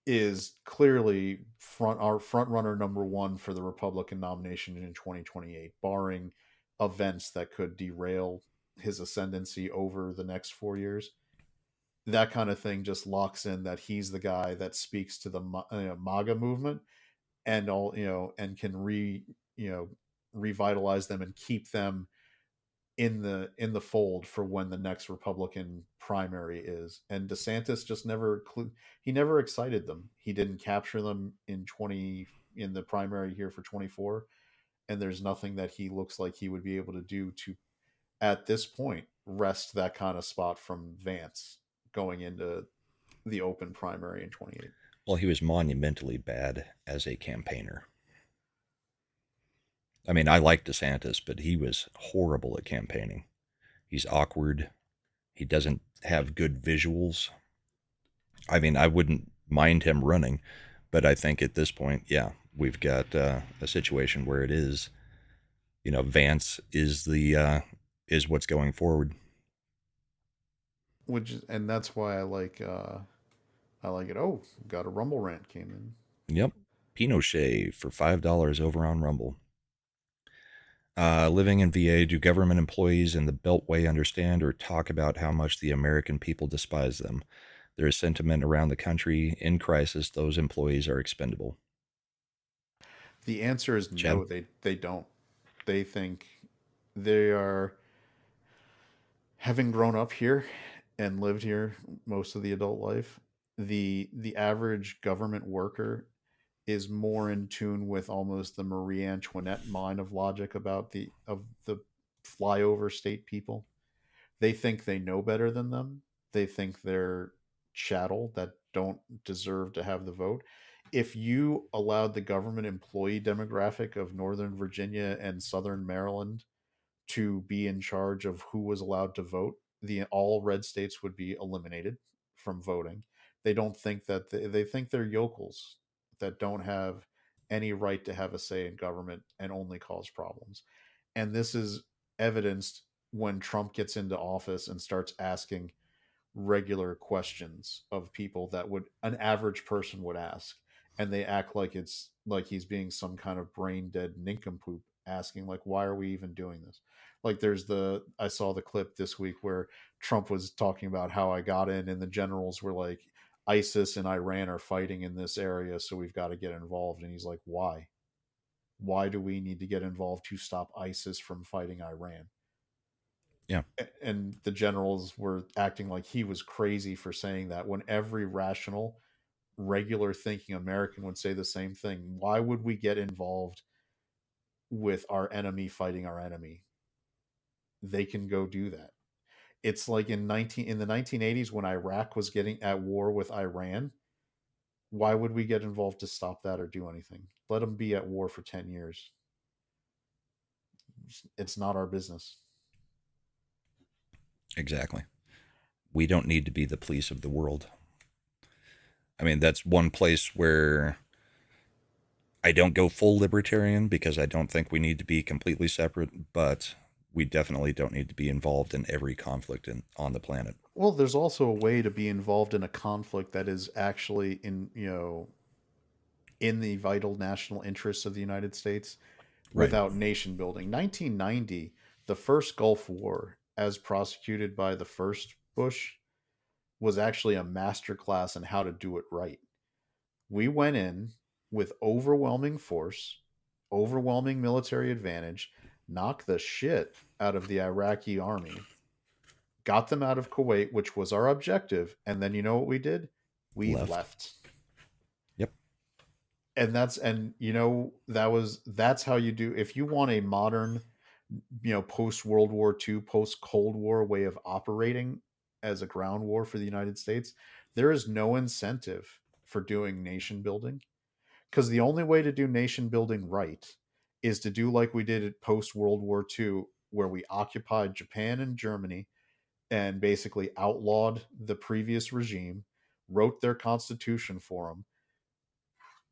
Speaker 6: is clearly our front runner number one for the Republican nomination in 2028, barring events that could derail his ascendancy over the next 4 years. That kind of thing just locks in that he's the guy that speaks to the MAGA movement, and and can revitalize them and keep them in the fold for when the next Republican primary is. And DeSantis just never excited them. He didn't capture them in the primary here for 24, and there's nothing that he looks like he would be able to do to, at this point, wrest that kind of spot from Vance going into the open primary in 28.
Speaker 7: Well, he was monumentally bad as a campaigner. I mean, I like DeSantis, but he was horrible at campaigning. He's awkward. He doesn't have good visuals. I mean, I wouldn't mind him running, but I think at this point, yeah, we've got a situation where it is, Vance is is what's going forward.
Speaker 6: And that's why I like it. Oh, got a Rumble rant came in.
Speaker 7: Yep. Pinochet for $5 over on Rumble. Living in VA, do government employees in the Beltway understand or talk about how much the American people despise them? There is sentiment around the country. In crisis, those employees are expendable.
Speaker 6: The answer is
Speaker 7: Chad?
Speaker 6: no, they don't. They think they are, having grown up here and lived here most of the adult life, the average government worker is more in tune with almost the Marie Antoinette mind of logic about the flyover state people. They think they know better than them. They think they're chattel that don't deserve to have the vote. If you allowed the government employee demographic of Northern Virginia and Southern Maryland to be in charge of who was allowed to vote, the all red states would be eliminated from voting. They don't think that they think they're yokels that don't have any right to have a say in government and only cause problems. And this is evidenced when Trump gets into office and starts asking regular questions of people that would an average person would ask, and they act like it's like he's being some kind of brain dead nincompoop asking like, why are we even doing this? Like there's the I saw the clip this week where Trump was talking about how I got in, and the generals were like, ISIS and Iran are fighting in this area, so we've got to get involved. And he's like, why do we need to get involved to stop ISIS from fighting Iran?
Speaker 7: Yeah.
Speaker 6: And the generals were acting like he was crazy for saying that, when every rational, regular thinking American would say the same thing. Why would we get involved with our enemy fighting our enemy? They can go do that. It's like in the 1980s when Iraq was getting at war with Iran. Why would we get involved to stop that or do anything? Let them be at war for 10 years. It's not our business.
Speaker 7: Exactly. We don't need to be the police of the world. I mean, that's one place where I don't go full libertarian, because I don't think we need to be completely separate, but we definitely don't need to be involved in every conflict on the planet.
Speaker 6: Well, there's also a way to be involved in a conflict that is actually in the vital national interests of the United States
Speaker 7: Right.
Speaker 6: without nation building. 1990, the first Gulf War, as prosecuted by the first Bush, was actually a masterclass in how to do it right. We went in with overwhelming force, overwhelming military advantage, knocked the shit out of the Iraqi army, got them out of Kuwait, which was our objective, and then you know what we did? We left.
Speaker 7: Yep.
Speaker 6: And that's how you do, if you want a modern, post World War II, post Cold War way of operating as a ground war for the United States, there is no incentive for doing nation building, because the only way to do nation building right is to do like we did at post World War II, where we occupied Japan and Germany and basically outlawed the previous regime, wrote their constitution for them,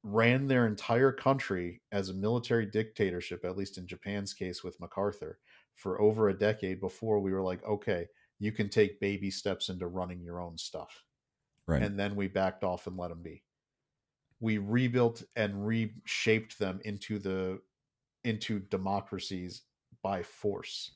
Speaker 6: ran their entire country as a military dictatorship, at least in Japan's case with MacArthur, for over a decade before we were like, okay, you can take baby steps into running your own stuff.
Speaker 7: Right.
Speaker 6: And then we backed off and let them be. We rebuilt and reshaped them into democracies by force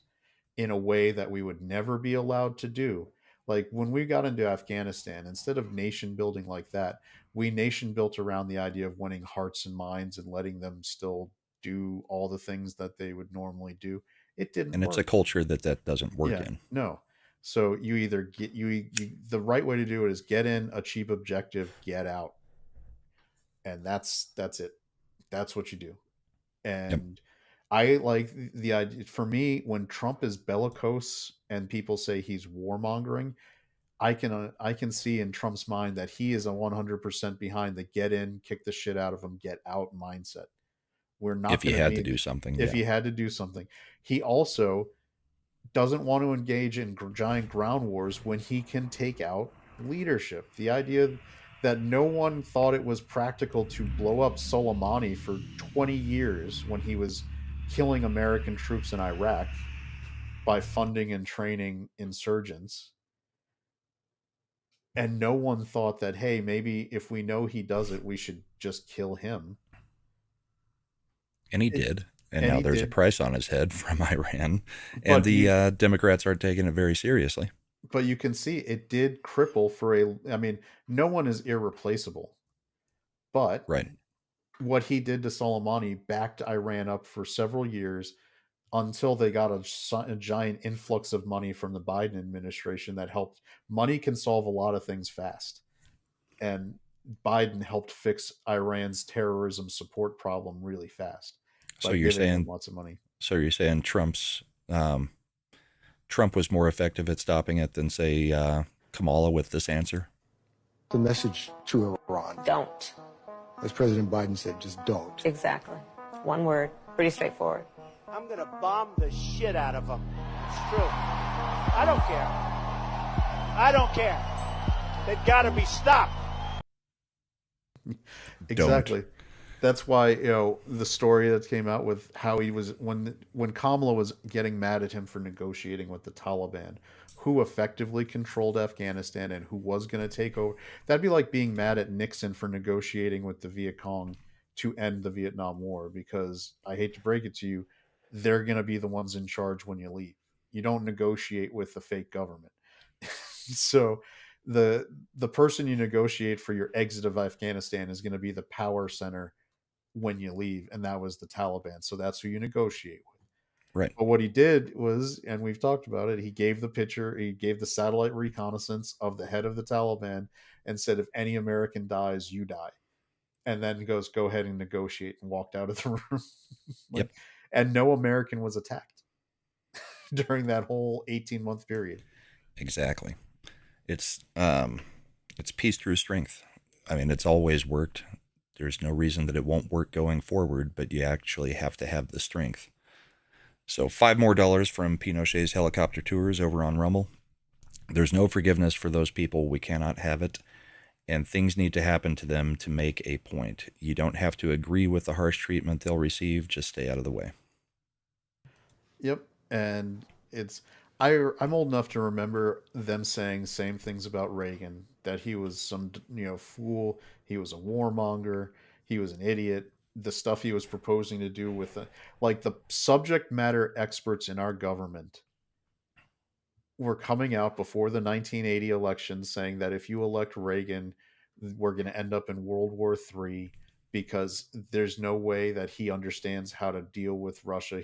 Speaker 6: in a way that we would never be allowed to do. Like when we got into Afghanistan, instead of nation building like that, we nation built around the idea of winning hearts and minds and letting them still do all the things that they would normally do. It didn't
Speaker 7: And
Speaker 6: work.
Speaker 7: it's a culture that doesn't work in.
Speaker 6: No. So you either get the right way to do it is get in, achieve objective, get out. And that's it. That's what you do. And
Speaker 7: Yep.
Speaker 6: I like the idea. For me, when Trump is bellicose and people say he's warmongering, I can see in Trump's mind that he is a 100% behind the get in, kick the shit out of him, get out mindset. We're not
Speaker 7: If you
Speaker 6: gonna
Speaker 7: had
Speaker 6: be-
Speaker 7: to do something.
Speaker 6: If
Speaker 7: yeah.
Speaker 6: he had to do something, he also doesn't want to engage in giant ground wars when he can take out leadership. The idea that no one thought it was practical to blow up Soleimani for 20 years when he was killing American troops in Iraq by funding and training insurgents. And no one thought that, hey, maybe if we know he does it, we should just kill him.
Speaker 7: And he did. And
Speaker 6: And
Speaker 7: now
Speaker 6: he
Speaker 7: there's a
Speaker 6: did.
Speaker 7: price on his head from Iran,
Speaker 6: But
Speaker 7: and the Democrats are taking it very seriously.
Speaker 6: But you can see it did cripple for I mean, no one is irreplaceable. But
Speaker 7: Right.
Speaker 6: what he did to Soleimani backed Iran up for several years until they got a giant influx of money from the Biden administration that helped. Money can solve a lot of things fast. And Biden helped fix Iran's terrorism support problem really fast
Speaker 7: So
Speaker 6: by
Speaker 7: you're
Speaker 6: giving them
Speaker 7: saying,
Speaker 6: lots of money.
Speaker 7: um, Trump was more effective at stopping it than, say, Kamala with this answer?
Speaker 12: The message to Iran.
Speaker 13: Don't.
Speaker 12: As President Biden said, just don't.
Speaker 13: Exactly. One word. Pretty straightforward.
Speaker 14: I'm going to bomb the shit out of them. It's true. I don't care. I don't care. They've got to be stopped.
Speaker 6: Exactly. That's why, the story that came out with how he was when Kamala was getting mad at him for negotiating with the Taliban, who effectively controlled Afghanistan and who was going to take over. That'd be like being mad at Nixon for negotiating with the Viet Cong to end the Vietnam War, because I hate to break it to you, they're going to be the ones in charge when you leave. You don't negotiate with the fake government. So the person you negotiate for your exit of Afghanistan is going to be the power center when you leave, and that was the Taliban. So that's who you negotiate with.
Speaker 7: Right.
Speaker 6: But what he did was, and we've talked about it, he gave the satellite reconnaissance of the head of the Taliban and said, if any American dies, you die. And then goes, go ahead and negotiate, and walked out of the room.
Speaker 7: Yep.
Speaker 6: And no American was attacked during that whole 18-month period.
Speaker 7: Exactly. It's peace through strength. I mean, it's always worked. There's no reason that it won't work going forward, but you actually have to have the strength. So $5 more from Pinochet's helicopter tours over on Rumble. There's no forgiveness for those people. We cannot have it. And things need to happen to them to make a point. You don't have to agree with the harsh treatment they'll receive. Just stay out of the way.
Speaker 6: Yep. And I'm old enough to remember them saying same things about Reagan, that he was some, fool. He was a warmonger. He was an idiot. The stuff he was proposing to do with the subject matter experts in our government were coming out before the 1980 election saying that if you elect Reagan, we're going to end up in World War III, because there's no way that he understands how to deal with Russia.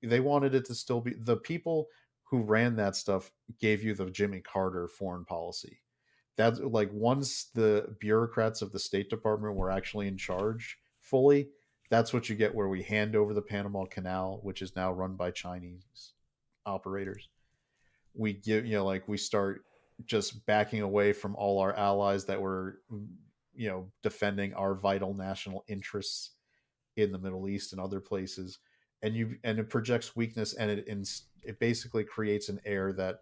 Speaker 6: They wanted it to still be, the people who ran that stuff gave you the Jimmy Carter foreign policy. That's like, once the bureaucrats of the State Department were actually in charge fully, that's what you get, where we hand over the Panama Canal, which is now run by Chinese operators. We give, we start just backing away from all our allies that were, defending our vital national interests in the Middle East and other places. And it projects weakness, and it basically creates an air that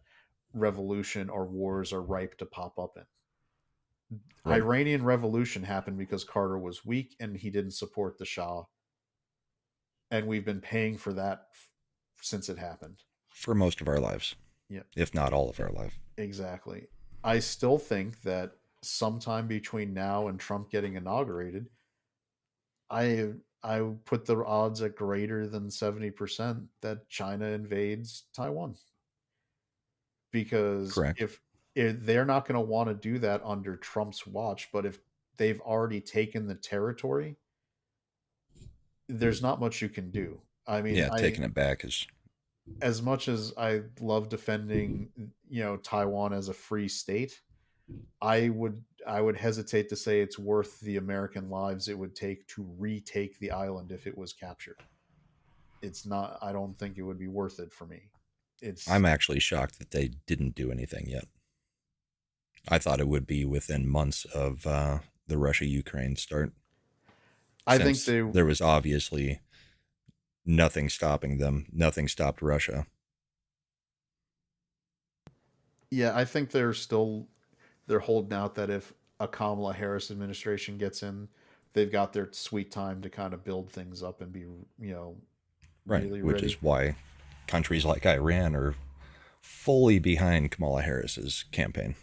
Speaker 6: revolution or wars are ripe to pop up in. Right. Iranian Revolution happened because Carter was weak and he didn't support the Shah. And we've been paying for that since it happened.
Speaker 7: For most of our lives.
Speaker 6: Yeah.
Speaker 7: If not all of our life.
Speaker 6: Exactly. I still think that sometime between now and Trump getting inaugurated, I put the odds at greater than 70% that China invades Taiwan. Because
Speaker 7: Correct.
Speaker 6: if they're not going to want to do that under Trump's watch, but if they've already taken the territory, there's not much you can do. I mean,
Speaker 7: taking it back is,
Speaker 6: as much as I love defending, Taiwan as a free state, I would hesitate to say it's worth the American lives it would take to retake the island if it was captured. It's not. I don't think it would be worth it for me.
Speaker 7: I'm actually shocked that they didn't do anything yet. I thought it would be within months of the Russia-Ukraine start.
Speaker 6: I think
Speaker 7: there was obviously nothing stopping them. Nothing stopped Russia.
Speaker 6: Yeah, I think they're holding out that if a Kamala Harris administration gets in, they've got their sweet time to kind of build things up and be,
Speaker 7: right,
Speaker 6: really
Speaker 7: which
Speaker 6: ready.
Speaker 7: Is why countries like Iran are fully behind Kamala Harris's campaign.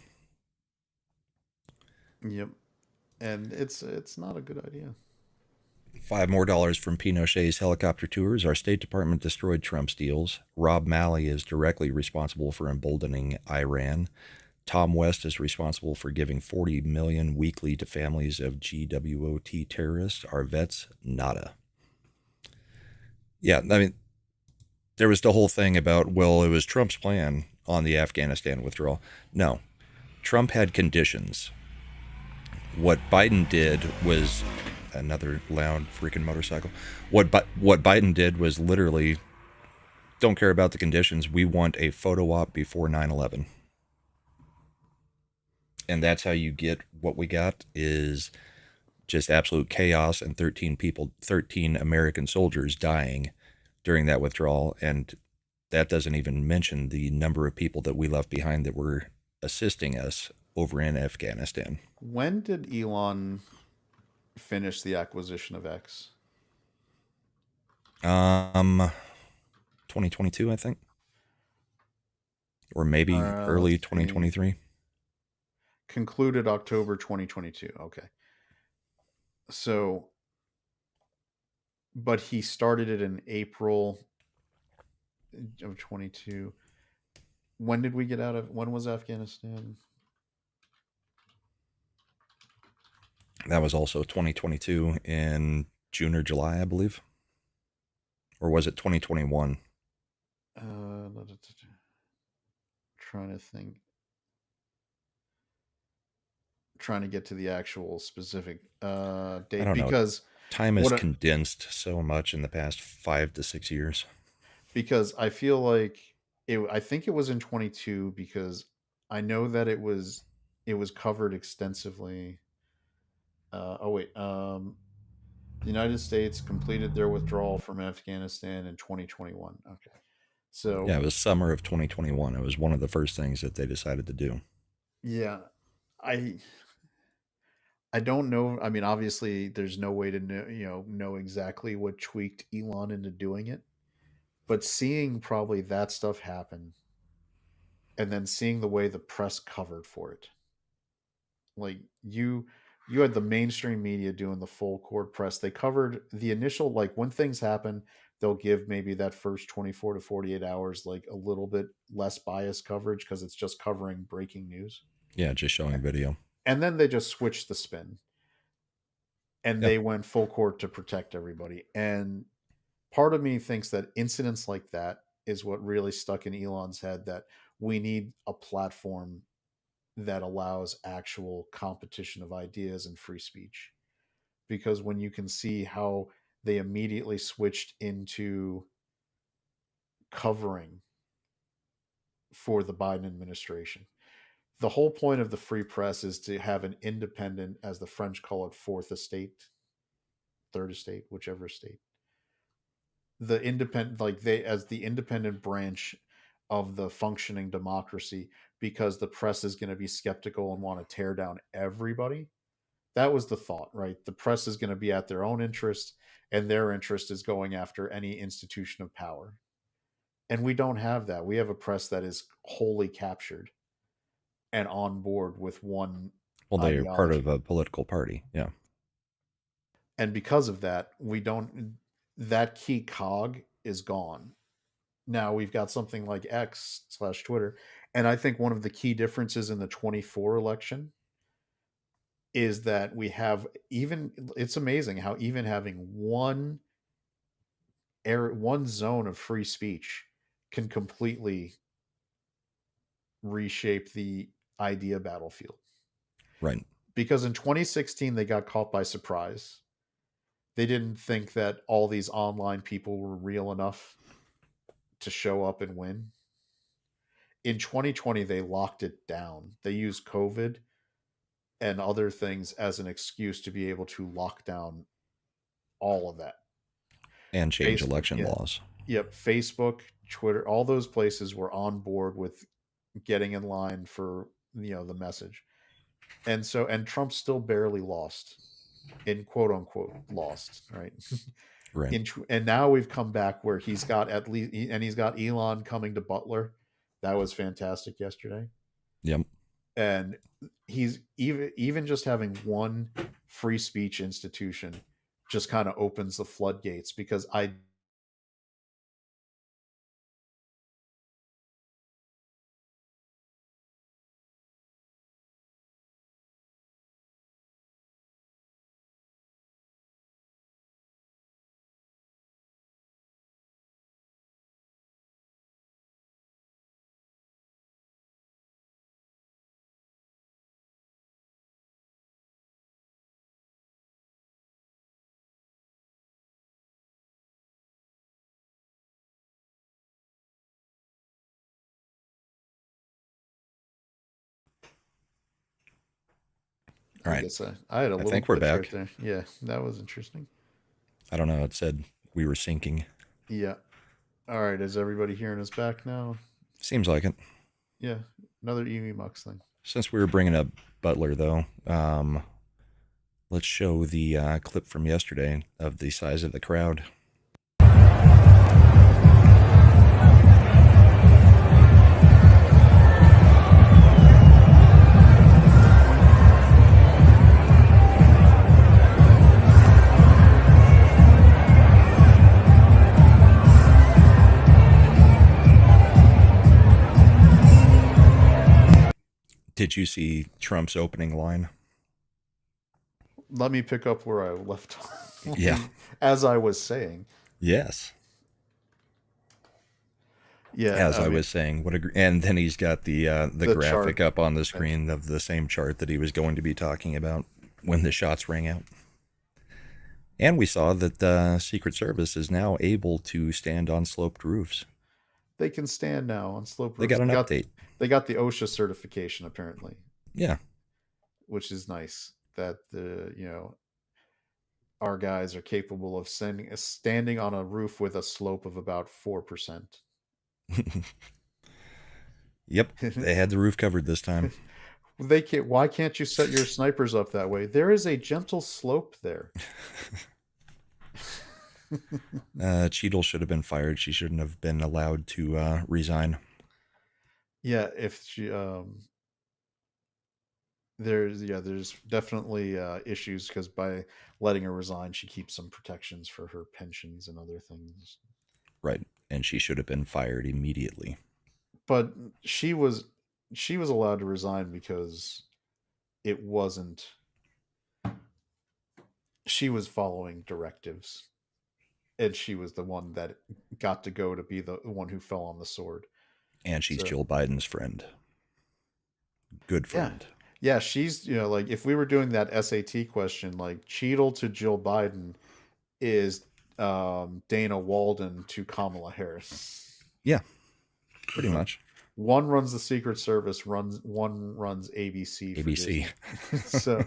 Speaker 6: Yep. And it's not a good idea.
Speaker 7: $5 more from Pinochet's helicopter tours. Our State Department destroyed Trump's deals. Rob Malley is directly responsible for emboldening Iran. Tom West is responsible for giving $40 million weekly to families of GWOT terrorists. Our vets, nada. Yeah, I mean, there was the whole thing about, well, it was Trump's plan on the Afghanistan withdrawal. No, Trump had conditions. What Biden did was another loud freaking motorcycle. What Biden did was literally, don't care about the conditions. We want a photo op before 9/11. And that's how you get what we got is just absolute chaos and 13 American soldiers dying during that withdrawal. And that doesn't even mention the number of people that we left behind that were assisting us over in Afghanistan.
Speaker 6: When did Elon finish the acquisition of X?
Speaker 7: 2022, I think. Or maybe early 2023.
Speaker 6: Concluded October 2022. Okay. So, but he started it in April of 22. When did we get out of, when was Afghanistan?
Speaker 7: That was also 2022 in June or July, I believe. Or was it 2021?
Speaker 6: Trying to think. Trying to get to the actual specific date because
Speaker 7: time has condensed so much in the past 5 to 6 years.
Speaker 6: Because I feel like I think it was in 22 because I know that it was covered extensively. The United States completed their withdrawal from Afghanistan in 2021. Okay. So
Speaker 7: yeah, it was summer of 2021. It was one of the first things that they decided to do.
Speaker 6: Yeah. I don't know. I mean, obviously there's no way to know exactly what tweaked Elon into doing it. But seeing probably that stuff happen and then seeing the way the press covered for it. Like you had the mainstream media doing the full court press. They covered the initial, like when things happen, they'll give maybe that first 24 to 48 hours like a little bit less biased coverage because it's just covering breaking news.
Speaker 7: Yeah, just showing video.
Speaker 6: And then they just switched the spin. And they went full court to protect everybody. And part of me thinks that incidents like that is what really stuck in Elon's head, that we need a platform that allows actual competition of ideas and free speech. Because when you can see how they immediately switched into covering for the Biden administration. The whole point of the free press is to have an independent, as the French call it, fourth estate, third estate, whichever estate. The independent, like they, as the independent branch of the functioning democracy, because the press is going to be skeptical and want to tear down everybody. That was the thought, right? The press is going to be at their own interest, and their interest is going after any institution of power. And we don't have that. We have a press that is wholly captured and on board with one.
Speaker 7: Well, they are part of a political party. Yeah.
Speaker 6: And because of that, that key cog is gone. Now we've got something like X/Twitter. And I think one of the key differences in the 24 election is that we have it's amazing how even having one zone of free speech can completely reshape the idea battlefield.
Speaker 7: Right.
Speaker 6: Because in 2016, they got caught by surprise. They didn't think that all these online people were real enough to show up and win. In 2020, they locked it down. They used COVID and other things as an excuse to be able to lock down all of that.
Speaker 7: And change election laws.
Speaker 6: Yep. Facebook, Twitter, all those places were on board with getting in line for, the message. And Trump still barely lost, in quote unquote lost, right?
Speaker 7: Right.
Speaker 6: And now we've come back where he's got he's got Elon coming to Butler. That was fantastic yesterday.
Speaker 7: Yep.
Speaker 6: And he's even just having one free speech institution just kind of opens the floodgates, because I
Speaker 7: All right.
Speaker 6: guess I had a little
Speaker 7: think we're
Speaker 6: glitch
Speaker 7: back.
Speaker 6: right there. Yeah, that was interesting.
Speaker 7: I don't know. It said we were syncing.
Speaker 6: Yeah. All right, is everybody hearing us back now?
Speaker 7: Seems like it.
Speaker 6: Yeah, another Emi Mux thing.
Speaker 7: Since we were bringing up Butler, though, let's show the clip from yesterday of the size of the crowd. Did you see Trump's opening line?
Speaker 6: Let me pick up where I left off.
Speaker 7: Yeah.
Speaker 6: As I was saying.
Speaker 7: Yes.
Speaker 6: Yeah.
Speaker 7: As I
Speaker 6: mean,
Speaker 7: was saying, and then he's got the graphic
Speaker 6: chart.
Speaker 7: up on the screen of the same chart that he was going to be talking about when the shots rang out. And we saw that the Secret Service is now able to stand on sloped roofs.
Speaker 6: They can stand now on slope roofs.
Speaker 7: They got an update.
Speaker 6: They got the OSHA certification, apparently.
Speaker 7: Yeah.
Speaker 6: Which is nice that our guys are capable of standing on a roof with a slope of about 4%.
Speaker 7: Yep, they had the roof covered this time.
Speaker 6: Why can't you set your snipers up that way? There is a gentle slope there.
Speaker 7: Cheadle should have been fired. She shouldn't have been allowed to resign.
Speaker 6: Yeah, if she there's definitely issues, because by letting her resign, she keeps some protections for her pensions and other things.
Speaker 7: Right, and she should have been fired immediately.
Speaker 6: But she was allowed to resign because she was following directives, and she was the one that got to go to be the one who fell on the sword.
Speaker 7: And she's Jill Biden's friend. Good friend.
Speaker 6: Yeah, she's, like, if we were doing that SAT question, like, Cheadle to Jill Biden is Dana Walden to Kamala Harris.
Speaker 7: Yeah, pretty much.
Speaker 6: One runs the Secret Service, one runs ABC.
Speaker 7: ABC.
Speaker 6: So,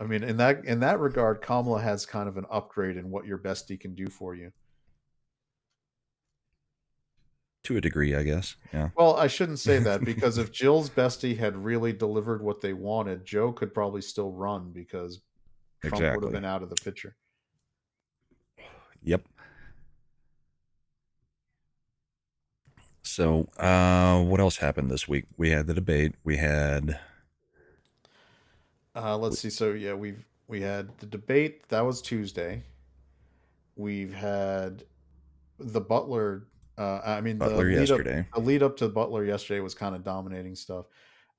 Speaker 6: I mean, in that regard, Kamala has kind of an upgrade in what your bestie can do for you.
Speaker 7: To a degree, I guess. Yeah.
Speaker 6: Well, I shouldn't say that, because if Jill's bestie had really delivered what they wanted, Joe could probably still run, because Trump would have been out of the picture.
Speaker 7: Yep. So, what else happened this week? We had the debate. We had.
Speaker 6: Let's see. So yeah, we had the debate. That was Tuesday. We've had the Butler.
Speaker 7: Butler yesterday.
Speaker 6: The lead up to Butler yesterday was kind of dominating stuff.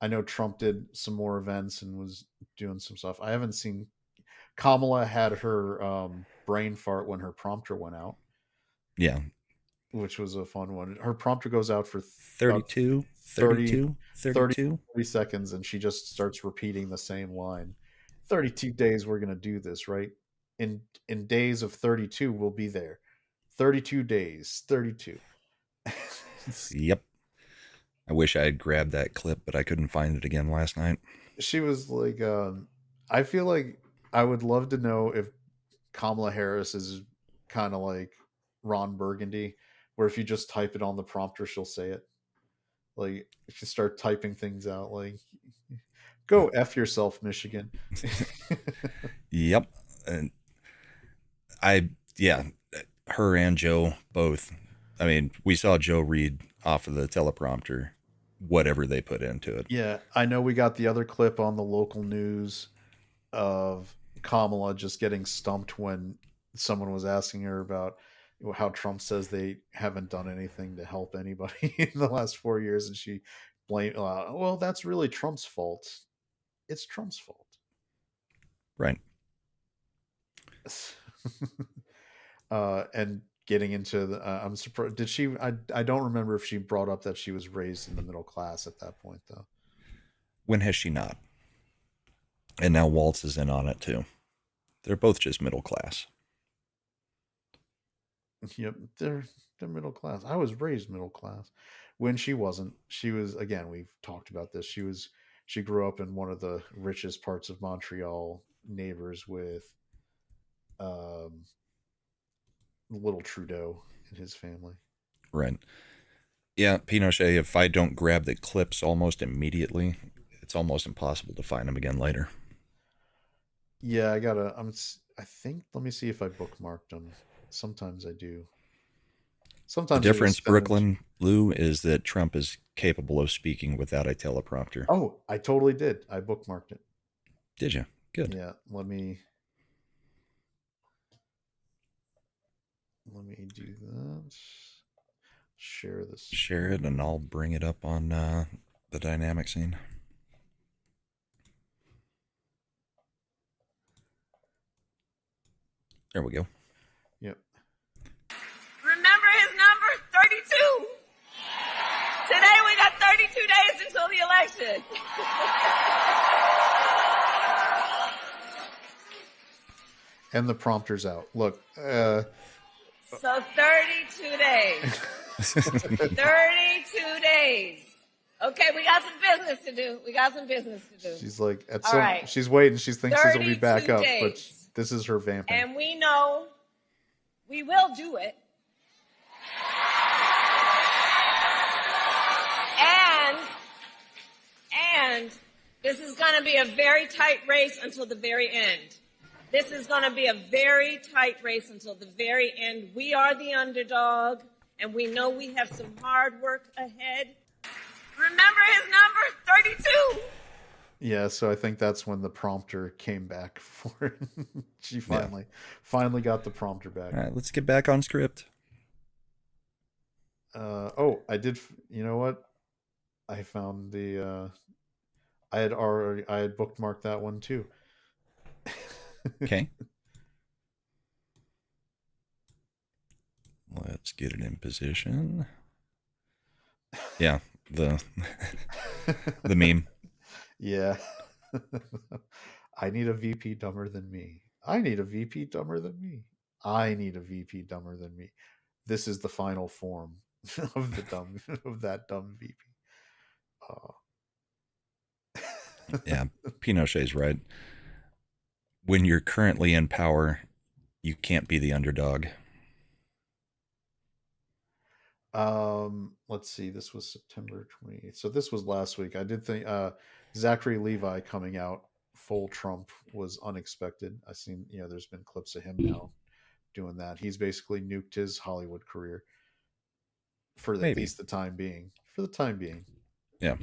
Speaker 6: I know Trump did some more events and was doing some stuff. I haven't seen. Kamala had her brain fart when her prompter went out.
Speaker 7: Yeah.
Speaker 6: Which was a fun one. Her prompter goes out for
Speaker 7: 32
Speaker 6: seconds, and she just starts repeating the same line. 32 days we're going to do this, right? In days of 32 we'll be there. 32 days, 32.
Speaker 7: Yep. I wish I had grabbed that clip, but I couldn't find it again last night.
Speaker 6: She was like, I feel like I would love to know if Kamala Harris is kind of like Ron Burgundy, where if you just type it on the prompter, she'll say it. Like, if you start typing things out, like, go F yourself, Michigan.
Speaker 7: Yep. And her and Joe both. I mean, we saw Joe read off of the teleprompter whatever they put into it.
Speaker 6: Yeah, I know we got the other clip on the local news of Kamala just getting stumped when someone was asking her about how Trump says they haven't done anything to help anybody in the last 4 years, and she blamed, well, that's really Trump's fault. It's Trump's fault.
Speaker 7: Right.
Speaker 6: And getting into the, I'm surprised. Did she? I don't remember if she brought up that she was raised in the middle class at that point, though.
Speaker 7: When has she not? And now Walz is in on it too. They're both just middle class.
Speaker 6: Yep, they're middle class. I was raised middle class. When she wasn't, she was, again, we've talked about this. She grew up in one of the richest parts of Montreal, neighbors with little Trudeau and his family.
Speaker 7: Right. Yeah, Pinochet, if I don't grab the clips almost immediately, it's almost impossible to find them again later.
Speaker 6: Yeah, I think, let me see if I bookmarked them. Sometimes I do. Sometimes
Speaker 7: the difference, Brooklyn, Lou, is that Trump is capable of speaking without a teleprompter.
Speaker 6: Oh, I totally did. I bookmarked it.
Speaker 7: Did you? Good.
Speaker 6: Yeah, let me do that. Share this.
Speaker 7: Share it, and I'll bring it up on the dynamic scene. There we go.
Speaker 6: Yep.
Speaker 10: Remember his number? 32. Today we got 32 days until the election.
Speaker 6: And the prompter's out. Look.
Speaker 10: So 32 days. 32 days. Okay, we got some business to do.
Speaker 6: She's like,
Speaker 10: right.
Speaker 6: she's waiting. She thinks this will be back
Speaker 10: 32
Speaker 6: up,
Speaker 10: days.
Speaker 6: but this is her vamping.
Speaker 10: And we know we will do it. And this is going to be a very tight race until the very end. This is going to be a very tight race until the very end. We are the underdog, and we know we have some hard work ahead. Remember his number? 32.
Speaker 6: Yeah, so I think that's when the prompter came back for it. She finally got the prompter back.
Speaker 7: All right, let's get back on script.
Speaker 6: I did. You know what? I found the. I had bookmarked that one too.
Speaker 7: Okay. Let's get it in position. Yeah, the meme.
Speaker 6: Yeah. I need a VP dumber than me. I need a VP dumber than me. I need a VP dumber than me. This is the final form of that dumb VP.
Speaker 7: Yeah, Pinochet's right. When you're currently in power, you can't be the underdog.
Speaker 6: Let's see. This was September 28th. So this was last week. I did think Zachary Levi coming out full Trump was unexpected. I've seen, there's been clips of him now doing that. He's basically nuked his Hollywood career for at least the time being. For the time being.
Speaker 7: Yeah.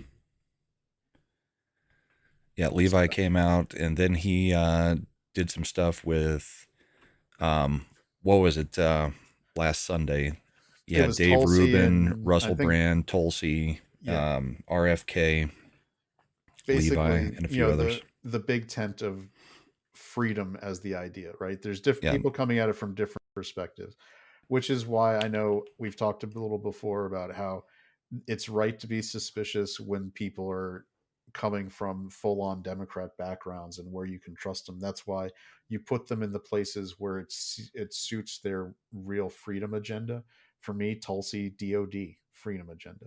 Speaker 7: Yeah, Levi came out, and then he did some stuff with, what was it, last Sunday? Yeah, Dave
Speaker 6: Tulsi
Speaker 7: Rubin,
Speaker 6: and,
Speaker 7: Russell Brand, Tulsi, RFK,
Speaker 6: basically,
Speaker 7: Levi, and a few others.
Speaker 6: The big tent of freedom as the idea, right? There's different people coming at it from different perspectives, which is why I know we've talked a little before about how it's right to be suspicious when people are coming from full-on Democrat backgrounds and where you can trust them. That's why you put them in the places where it suits their real freedom agenda. For me, Tulsi, DOD, freedom agenda.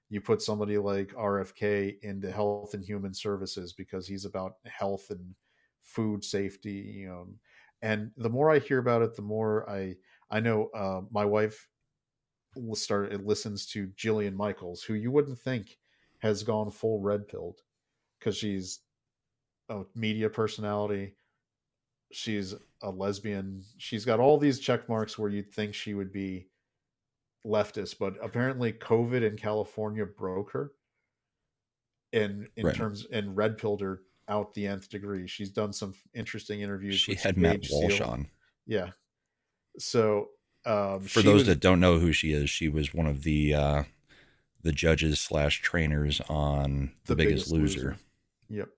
Speaker 6: You put somebody like RFK into health and human services because he's about health and food safety, and the more I hear about it, the more I know my wife listens to Jillian Michaels, who you wouldn't think has gone full red pilled because she's a media personality. She's a lesbian. She's got all these check marks where you'd think she would be leftist, but apparently COVID in California broke her in terms, and red pilled her out the nth degree. She's done some interesting interviews.
Speaker 7: She
Speaker 6: with
Speaker 7: had Matt
Speaker 6: Sage
Speaker 7: Walsh
Speaker 6: Steele.
Speaker 7: on.
Speaker 6: Yeah. So
Speaker 7: For
Speaker 6: she
Speaker 7: those
Speaker 6: was,
Speaker 7: that don't know who she is, she was one of the judges / trainers on The Biggest Loser.
Speaker 6: Yep.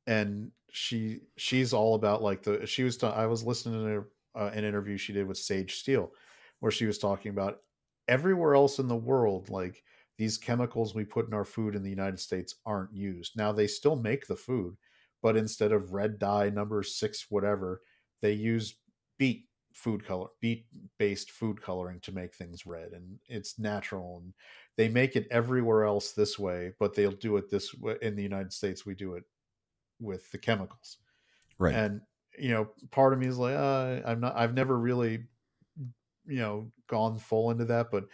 Speaker 6: And she's all about like I was listening to an interview she did with Sage Steele, where she was talking about everywhere else in the world, like these chemicals we put in our food in the United States aren't used. Now they still make the food, but instead of red dye number 6 whatever, they use beet based food coloring to make things red, and it's natural, and they make it everywhere else this way, but they'll do it this way in the United States. We do it with the chemicals.
Speaker 7: Right.
Speaker 6: And part of me is like, I've never really gone full into that, but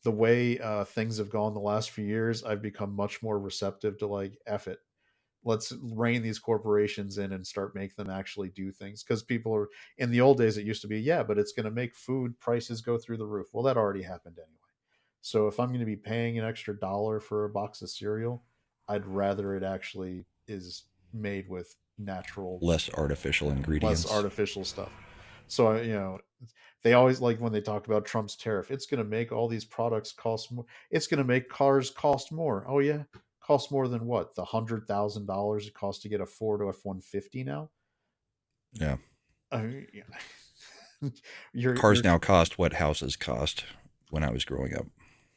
Speaker 6: the way things have gone the last few years, I've become much more receptive to like, F it, let's rein these corporations in and start make them actually do things. Because people are, in the old days it used to be, yeah, but it's going to make food prices go through the roof. Well, that already happened anyway. So if I'm going to be paying an extra $1 for a box of cereal, I'd rather it actually is made with natural,
Speaker 7: less artificial ingredients,
Speaker 6: less artificial stuff. So they always, like when they talk about Trump's tariff, it's going to make all these products cost more. It's going to make cars cost more. Oh yeah, cost more than what? The $100,000 it costs to get a Ford F-150 now.
Speaker 7: Yeah.
Speaker 6: Cars
Speaker 7: Cars now cost what houses cost when I was growing up.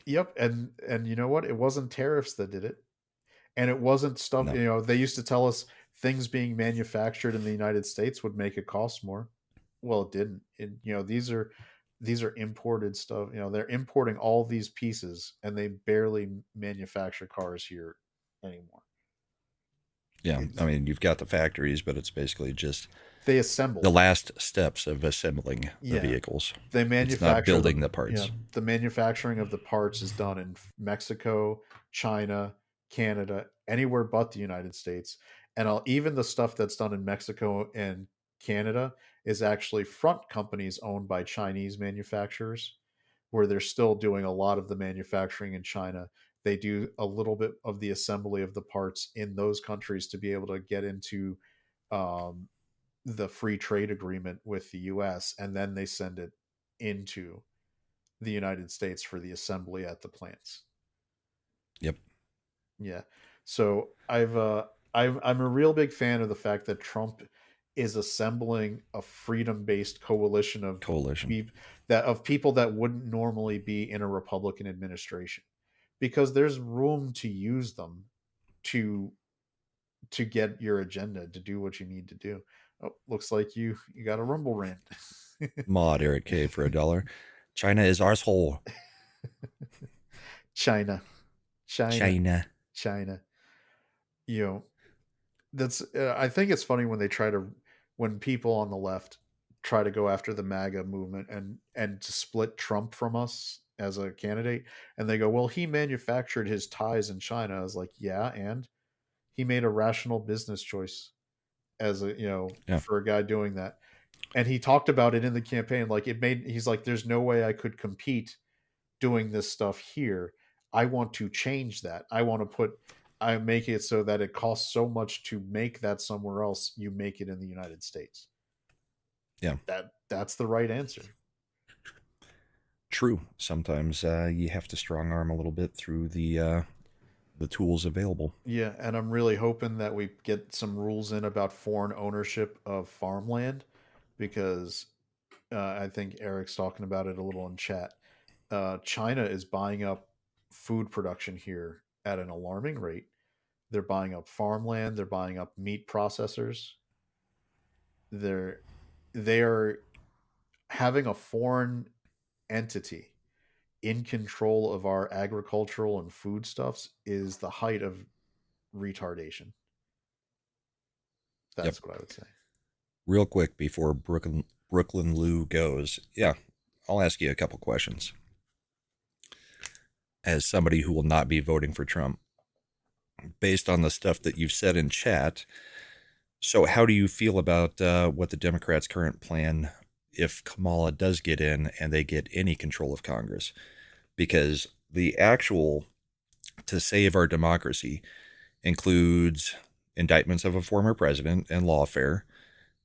Speaker 6: Yep, and you know what? It wasn't tariffs that did it. And it wasn't stuff,
Speaker 7: No.
Speaker 6: they used to tell us things being manufactured in the United States would make it cost more. Well, it didn't. These are imported stuff. They're importing all these pieces, and they barely manufacture cars here anymore.
Speaker 7: Yeah, I mean, you've got the factories, but it's basically just
Speaker 6: they assemble
Speaker 7: the last steps of assembling the vehicles.
Speaker 6: They manufacture,
Speaker 7: it's not building the parts.
Speaker 6: The manufacturing of the parts is done in Mexico, China, Canada, anywhere but the United States. And even the stuff that's done in Mexico and Canada is actually front companies owned by Chinese manufacturers, where they're still doing a lot of the manufacturing in China. They do a little bit of the assembly of the parts in those countries to be able to get into the free trade agreement with the US, and then they send it into the United States for the assembly at the plants.
Speaker 7: Yep.
Speaker 6: Yeah. So I'm a real big fan of the fact that Trump is assembling a freedom-based coalition of people that wouldn't normally be in a Republican administration, because there's room to use them to get your agenda, to do what you need to do. Oh, looks like you got a Rumble rant.
Speaker 7: Mod Eric K for $1. China is arsehole.
Speaker 6: China. That's I think it's funny when people on the left try to go after the MAGA movement and to split Trump from us as a candidate, and they go, well, he manufactured his ties in China. I was like, yeah, and he made a rational business choice as for a guy doing that. And he talked about it in the campaign. Like he's like, there's no way I could compete doing this stuff here. I want to change that. I make it so that it costs so much to make that somewhere else. You make it in the United States.
Speaker 7: Yeah.
Speaker 6: That's the right answer.
Speaker 7: True. Sometimes you have to strong arm a little bit through the tools available.
Speaker 6: Yeah, and I'm really hoping that we get some rules in about foreign ownership of farmland, because I think Eric's talking about it a little in chat. China is buying up food production here at an alarming rate. They're buying up farmland. They're buying up meat processors. They are having a foreign entity in control of our agricultural and foodstuffs is the height of retardation. That's what I would say.
Speaker 7: Real quick before Brooklyn Lou goes, I'll ask you a couple questions. As somebody who will not be voting for Trump, based on the stuff that you've said in chat, so how do you feel about what the Democrats' current plan, if Kamala does get in and they get any control of Congress? Because the actual to save our democracy includes indictments of a former president and lawfare,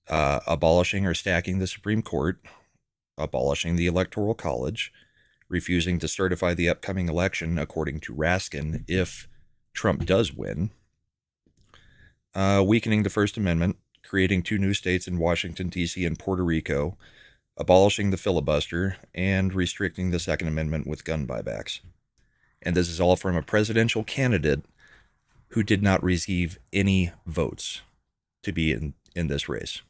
Speaker 7: abolishing or stacking the Supreme Court, abolishing the Electoral College, refusing to certify the upcoming election according to Raskin if Trump does win, weakening the First Amendment, creating 2 new states in Washington, D.C. and Puerto Rico, abolishing the filibuster, and restricting the Second Amendment with gun buybacks. And this is all from a presidential candidate who did not receive any votes to be in this race.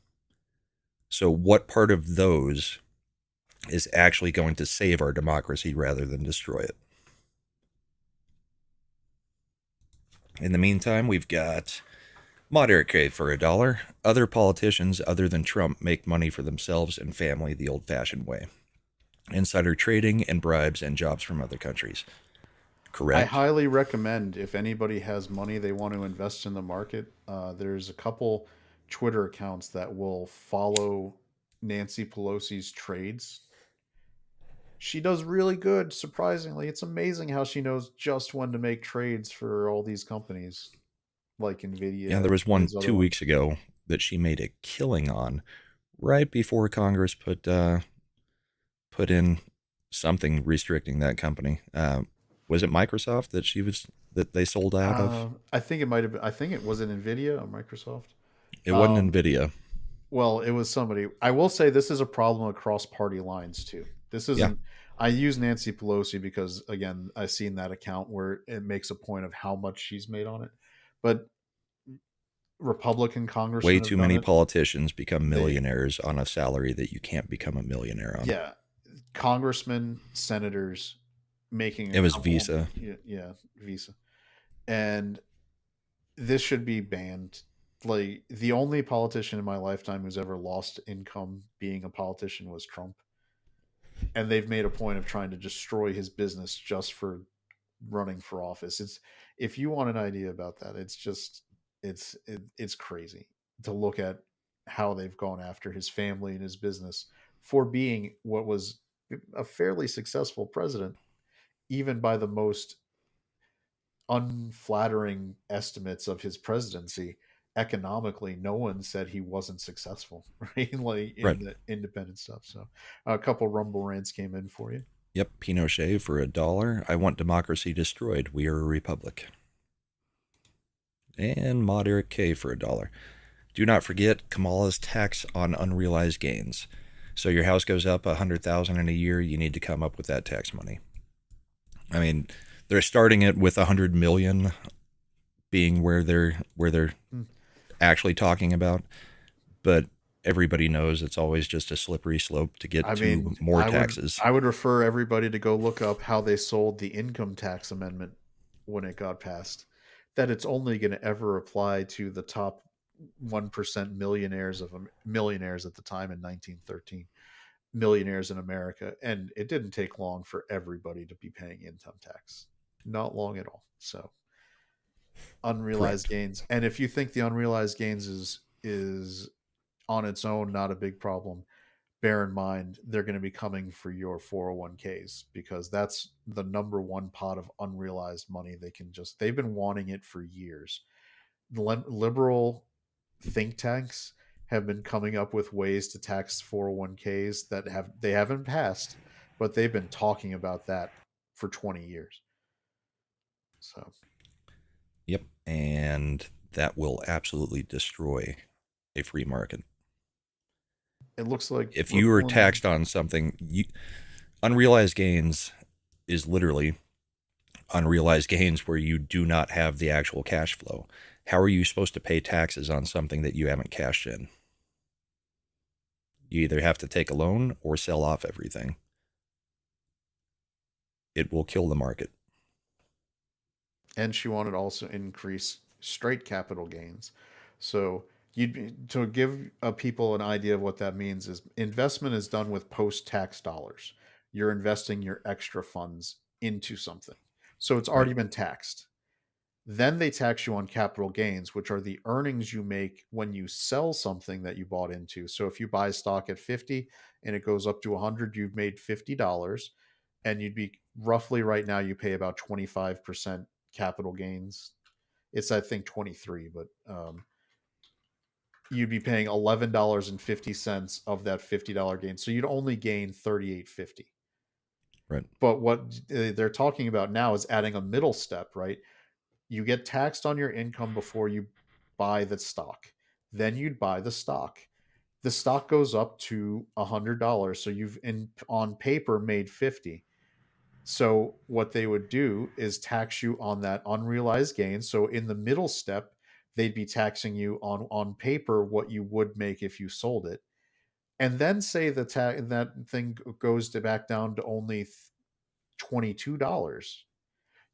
Speaker 7: So what part of those is actually going to save our democracy rather than destroy it? In the meantime, we've got Moderate K for $1. Other politicians other than Trump make money for themselves and family the old-fashioned way. Insider trading and bribes and jobs from other countries. Correct?
Speaker 6: I highly recommend, if anybody has money they want to invest in the market, there's a couple Twitter accounts that will follow Nancy Pelosi's trades. She does really good, surprisingly. It's amazing how she knows just when to make trades for all these companies, like NVIDIA.
Speaker 7: Yeah, there was one
Speaker 6: these other
Speaker 7: 2
Speaker 6: ones.
Speaker 7: weeks ago that she made a killing on right before Congress put in something restricting that company. Was it Microsoft that they sold out of?
Speaker 6: I think it might have been. I think it was NVIDIA or Microsoft.
Speaker 7: It wasn't NVIDIA.
Speaker 6: Well, it was somebody. I will say this is a problem across party lines too. This isn't. I use Nancy Pelosi because, again, I've seen that account where it makes a point of how much she's made on it. But Republican congressmen
Speaker 7: Way
Speaker 6: have
Speaker 7: too
Speaker 6: done
Speaker 7: many
Speaker 6: it.
Speaker 7: politicians become millionaires on a salary that you can't become a millionaire on.
Speaker 6: Yeah, congressmen, senators making.
Speaker 7: It was Visa.
Speaker 6: Yeah, Visa, and this should be banned. Like, the only politician in my lifetime who's ever lost income being a politician was Trump, and they've made a point of trying to destroy his business just for running for office. It's, if you want an idea about that, it's just it's crazy to look at how they've gone after his family and his business for being what was a fairly successful president, even by the most unflattering estimates of his presidency. Economically, no one said he wasn't successful, right? Like in the independent stuff. So a couple Rumble rants came in for you.
Speaker 7: Yep, Pinochet for $1. I want democracy destroyed. We are a republic. And Moderate K for $1. Do not forget Kamala's tax on unrealized gains. So your house goes up $100,000 in a year, you need to come up with that tax money. I mean, they're starting it with $100 million being where they're actually talking about, but everybody knows it's always just a slippery slope to get more taxes.
Speaker 6: I would refer everybody to go look up how they sold the income tax amendment when it got passed. That it's only going to ever apply to the top 1% millionaires at the time in 1913, millionaires in America, and it didn't take long for everybody to be paying income tax. Not long at all. So unrealized gains, and if you think the unrealized gains is on its own not a big problem, bear in mind they're going to be coming for your 401ks, because that's the number one pot of unrealized money. They've been wanting it for years. Liberal think tanks have been coming up with ways to tax 401ks that they haven't passed, but they've been talking about that for 20 years. So
Speaker 7: yep, and that will absolutely destroy a free market.
Speaker 6: It looks like
Speaker 7: if you were taxed on something, unrealized gains is literally unrealized gains where you do not have the actual cash flow. How are you supposed to pay taxes on something that you haven't cashed in? You either have to take a loan or sell off everything. It will kill the market.
Speaker 6: And she wanted to also increase straight capital gains. So to give people an idea of what that means is investment is done with post-tax dollars. You're investing your extra funds into something. So it's already been taxed. Then they tax you on capital gains, which are the earnings you make when you sell something that you bought into. So if you buy stock at 50 and it goes up to 100, you've made $50, and you'd be roughly right now you pay about 25% capital gains. It's I think 23, but you'd be paying $11.50 of that $50 gain. So you'd only gain $38.50.
Speaker 7: Right.
Speaker 6: But what they're talking about now is adding a middle step, right? You get taxed on your income before you buy the stock. Then you'd buy the stock. The stock goes up to $100. So you've on paper made 50. So what they would do is tax you on that unrealized gain. So in the middle step, they'd be taxing you on paper what you would make if you sold it. And then say that thing goes back down to only $22.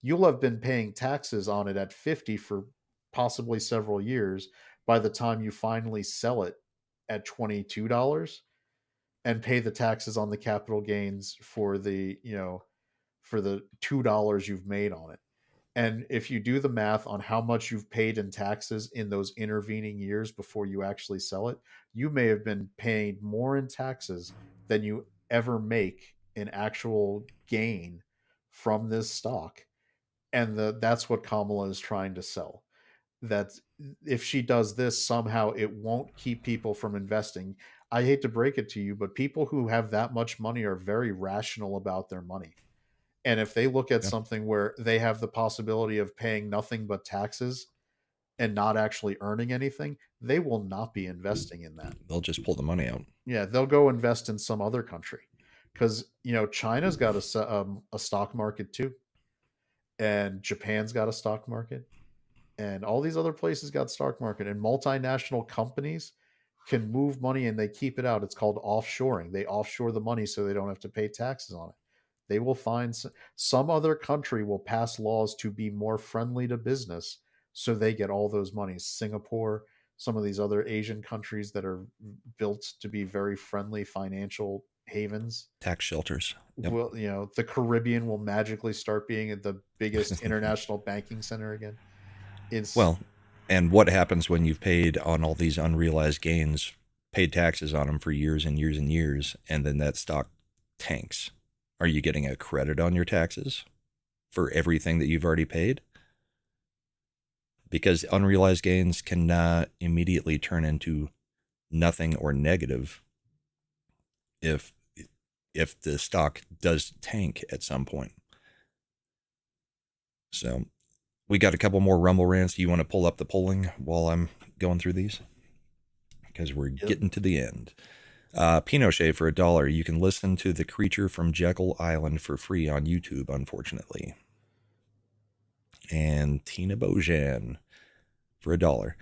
Speaker 6: You'll have been paying taxes on it at 50 for possibly several years by the time you finally sell it at $22 and pay the taxes on the capital gains for the $2 you've made on it. And if you do the math on how much you've paid in taxes in those intervening years before you actually sell it, you may have been paying more in taxes than you ever make in actual gain from this stock. And that's what Kamala is trying to sell. That if she does this, somehow it won't keep people from investing. I hate to break it to you, but people who have that much money are very rational about their money. And if they look at something where they have the possibility of paying nothing but taxes and not actually earning anything, they will not be investing in that.
Speaker 7: They'll just pull the money out.
Speaker 6: Yeah, they'll go invest in some other country because China's got a stock market too, and Japan's got a stock market, and all these other places got stock market, and multinational companies can move money and they keep it out. It's called offshoring. They offshore the money so they don't have to pay taxes on it. They will find some other country will pass laws to be more friendly to business so they get all those monies. Singapore, some of these other Asian countries that are built to be very friendly financial havens.
Speaker 7: Tax shelters. Yep.
Speaker 6: Well, the Caribbean will magically start being the biggest international banking center again.
Speaker 7: And what happens when you've paid on all these unrealized gains, paid taxes on them for years and years and years, and then that stock tanks? Are you getting a credit on your taxes for everything that you've already paid? Because unrealized gains can immediately turn into nothing or negative if the stock does tank at some point. So we got a couple more Rumble rants. Do you want to pull up the polling while I'm going through these? Because we're getting to the end. Pinochet for $1. You can listen to The Creature from Jekyll Island for free on YouTube, unfortunately. And Tina Bojan for $1.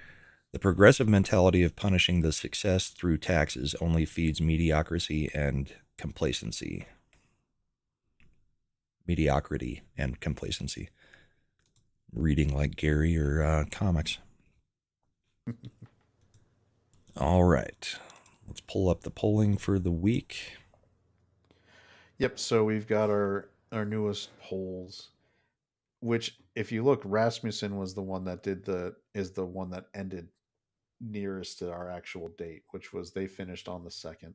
Speaker 7: The progressive mentality of punishing the success through taxes only feeds mediocrity and complacency. Mediocrity and complacency. Reading like Gary or comics. All right. Let's pull up the polling for the week.
Speaker 6: Yep, so we've got our newest polls, which if you look, Rasmussen was the one that is the one that ended nearest to our actual date, which was they finished on the 2nd,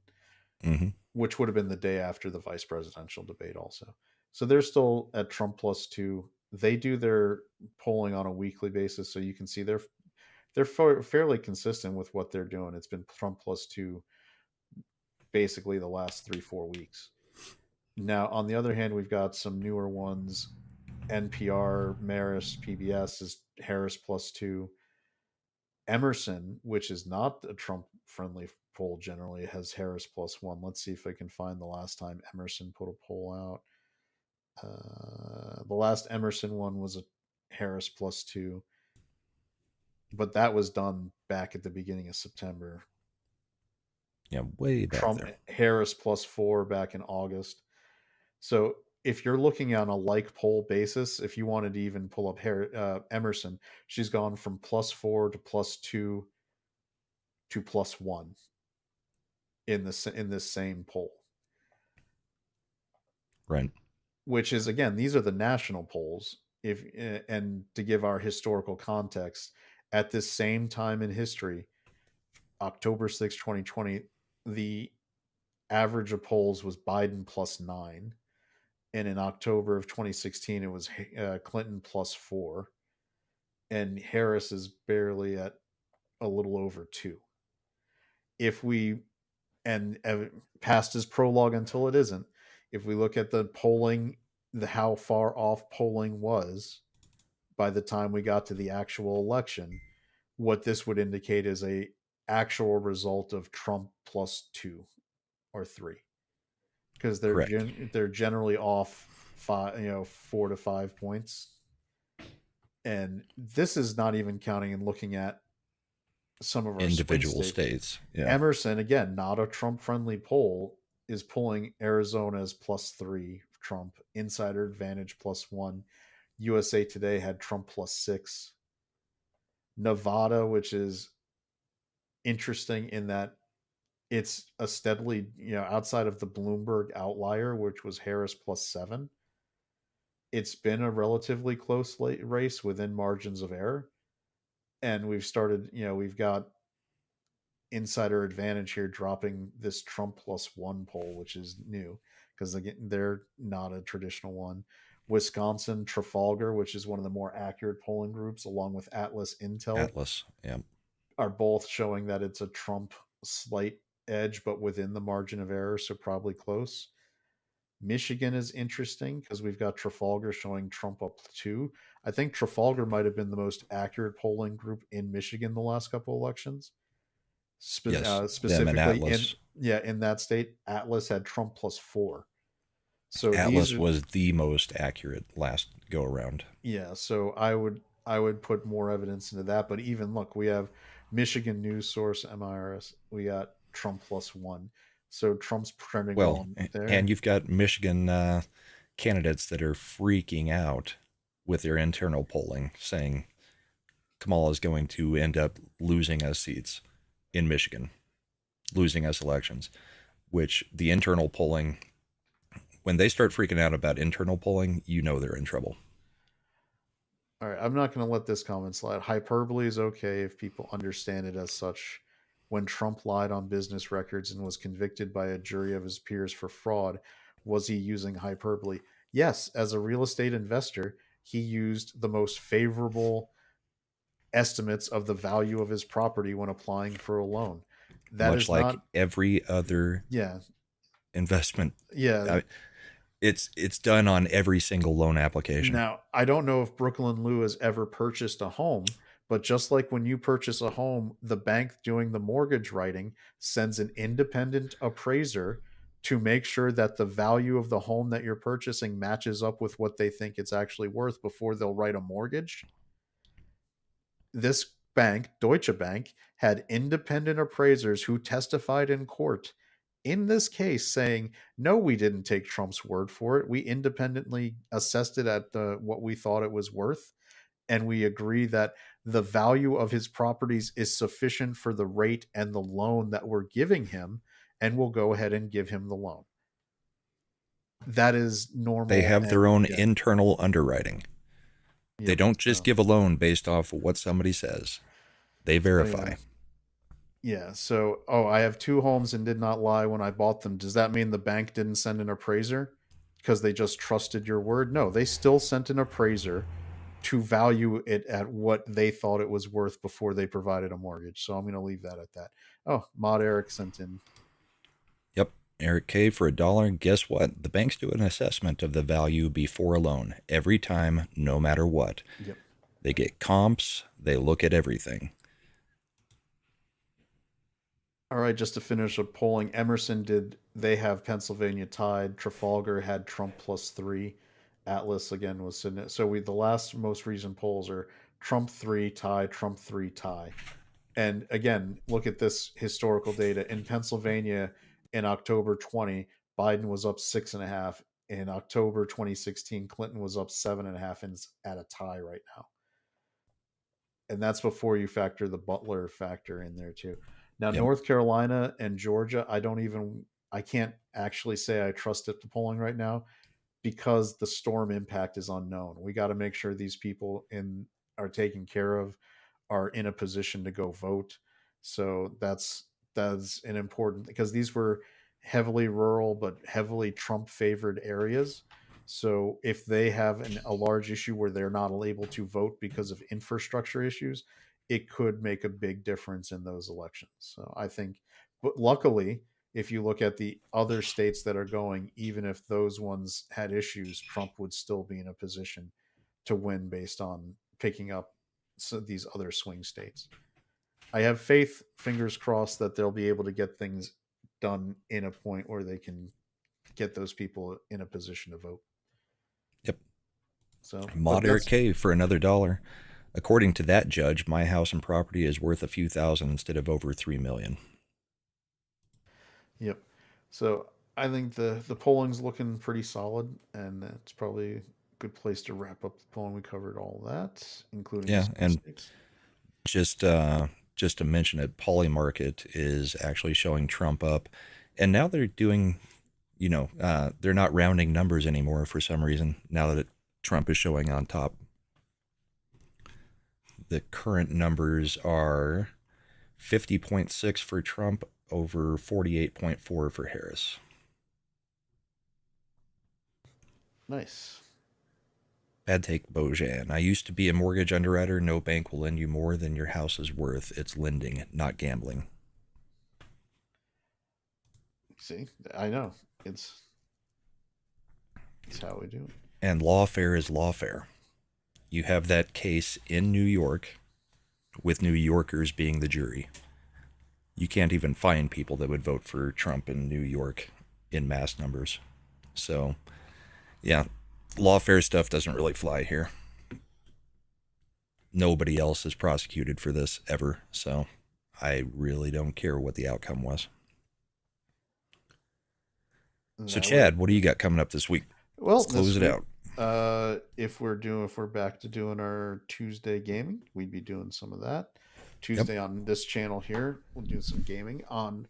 Speaker 6: which would have been the day after the vice presidential debate also. So they're still at Trump +2. They do their polling on a weekly basis, so you can see they're fairly consistent with what they're doing. It's been Trump +2 basically the last 3-4 weeks. Now, on the other hand, we've got some newer ones. NPR, Marist, PBS is Harris +2. Emerson, which is not a Trump-friendly poll generally, has Harris +1. Let's see if I can find the last time Emerson put a poll out. The last Emerson one was a Harris +2. But that was done back at the beginning of September.
Speaker 7: Yeah, way back
Speaker 6: Trump
Speaker 7: there.
Speaker 6: Harris +4 back in August. So if you're looking on a like poll basis, if you wanted to even pull up Emerson, she's gone from +4 to +2 to +1 in this same poll.
Speaker 7: Right.
Speaker 6: Which is, again, these are the national polls. And to give our historical context, at this same time in history, October 6, 2020, the average of polls was Biden +9. And in October of 2016, it was Clinton +4. and Harris is barely at a little over 2. If we and past his prologue until it isn't, if we look at the polling, how far off polling was by the time we got to the actual election, what this would indicate is a actual result of Trump plus 2 or 3, because they're generally off 4 to 5 points. And this is not even counting and looking at some of our
Speaker 7: individual states. Yeah.
Speaker 6: Emerson, again, not a Trump friendly poll, is pulling Arizona's plus 3 Trump, Insider Advantage plus 1. USA Today had Trump plus 6. Nevada, which is interesting in that it's a steadily, outside of the Bloomberg outlier, which was Harris plus 7, it's been a relatively close race within margins of error. And we've started, we've got Insider Advantage here dropping this Trump plus 1 poll, which is new because again, they're not a traditional one. Wisconsin, Trafalgar, which is one of the more accurate polling groups, along with Atlas Intel,
Speaker 7: yeah,
Speaker 6: are both showing that it's a Trump slight edge, but within the margin of error, so probably close. Michigan is interesting because we've got Trafalgar showing Trump up 2. I think Trafalgar might have been the most accurate polling group in Michigan the last couple elections. Specifically in that state, Atlas had Trump plus 4. So
Speaker 7: Atlas was the most accurate last go around.
Speaker 6: Yeah, so I would put more evidence into that. But even look, we have Michigan News Source, MIRS. We got Trump plus 1. So Trump's trending
Speaker 7: well
Speaker 6: there.
Speaker 7: And you've got Michigan candidates that are freaking out with their internal polling, saying Kamala is going to end up losing us seats in Michigan, losing us elections, which the internal polling, when they start freaking out about internal polling, they're in trouble.
Speaker 6: All right, I'm not going to let this comment slide. Hyperbole is okay if people understand it as such. When Trump lied on business records and was convicted by a jury of his peers for fraud, was he using hyperbole? Yes, as a real estate investor, he used the most favorable estimates of the value of his property when applying for a loan. That
Speaker 7: much
Speaker 6: is
Speaker 7: like
Speaker 6: not
Speaker 7: every other investment.
Speaker 6: Yeah.
Speaker 7: It's done on every single loan application.
Speaker 6: Now, I don't know if Brooklyn Lou has ever purchased a home, but just like when you purchase a home, the bank doing the mortgage writing sends an independent appraiser to make sure that the value of the home that you're purchasing matches up with what they think it's actually worth before they'll write a mortgage. This bank, Deutsche Bank, had independent appraisers who testified in court in this case saying, no, we didn't take Trump's word for it. We independently assessed it at what we thought it was worth. And we agree that the value of his properties is sufficient for the rate and the loan that we're giving him, and we'll go ahead and give him the loan. That is normal.
Speaker 7: They have their own internal underwriting. Yep. They don't just give a loan based off of what somebody says. They verify.
Speaker 6: Yeah. So, I have 2 homes and did not lie when I bought them. Does that mean the bank didn't send an appraiser because they just trusted your word? No, they still sent an appraiser to value it at what they thought it was worth before they provided a mortgage. So I'm going to leave that at that. Oh, Mod Eric sent in.
Speaker 7: Yep. Eric K for $1. Guess what? The banks do an assessment of the value before a loan every time, no matter what.
Speaker 6: Yep.
Speaker 7: They get comps. They look at everything.
Speaker 6: All right, just to finish up polling, Emerson they have Pennsylvania tied. Trafalgar had Trump plus 3. Atlas again was sitting at, so the last most recent polls are Trump 3 tie, Trump 3 tie. And again, look at this historical data. In Pennsylvania in October 20, Biden was up 6.5. In October 2016, Clinton was up 7.5 and is at a tie right now. And that's before you factor the Butler factor in there too. Now, yep. North Carolina and Georgia, I can't actually say I trust it, the polling right now, because the storm impact is unknown. We got to make sure these people are taken care of, are in a position to go vote. So that's an important, because these were heavily rural but heavily Trump favored areas. So if they have a large issue where they're not able to vote because of infrastructure issues, it could make a big difference in those elections. So I think, but luckily, if you look at the other states that are going, even if those ones had issues, Trump would still be in a position to win based on picking up these other swing states. I have faith, fingers crossed, that they'll be able to get things done in a point where they can get those people in a position to vote.
Speaker 7: Yep.
Speaker 6: So
Speaker 7: Mod Eric K for another $1. According to that judge, my house and property is worth a few thousand instead of over $3 million.
Speaker 6: Yep. So I think the polling's looking pretty solid, and it's probably a good place to wrap up the polling. We covered all that, including
Speaker 7: Yeah,
Speaker 6: the
Speaker 7: and
Speaker 6: states.
Speaker 7: just to mention it, Polymarket is actually showing Trump up, and now they're doing, they're not rounding numbers anymore for some reason. Now that Trump is showing on top, the current numbers are 50.6 for Trump over 48.4 for Harris.
Speaker 6: Nice.
Speaker 7: Bad take, Bojan. I used to be a mortgage underwriter. No bank will lend you more than your house is worth. It's lending, not gambling.
Speaker 6: See, I know. It's how we do it.
Speaker 7: And lawfare is lawfare. You have that case in New York with New Yorkers being the jury. You can't even find people that would vote for Trump in New York in mass numbers. So, yeah, lawfare stuff doesn't really fly here. Nobody else is prosecuted for this ever, so I really don't care what the outcome was. So, Chad, what do you got coming up this week?
Speaker 6: Well,
Speaker 7: let's close it out.
Speaker 6: If we're back to doing our Tuesday gaming, we'd be doing some of that. Tuesday on this channel here, we'll do some gaming. On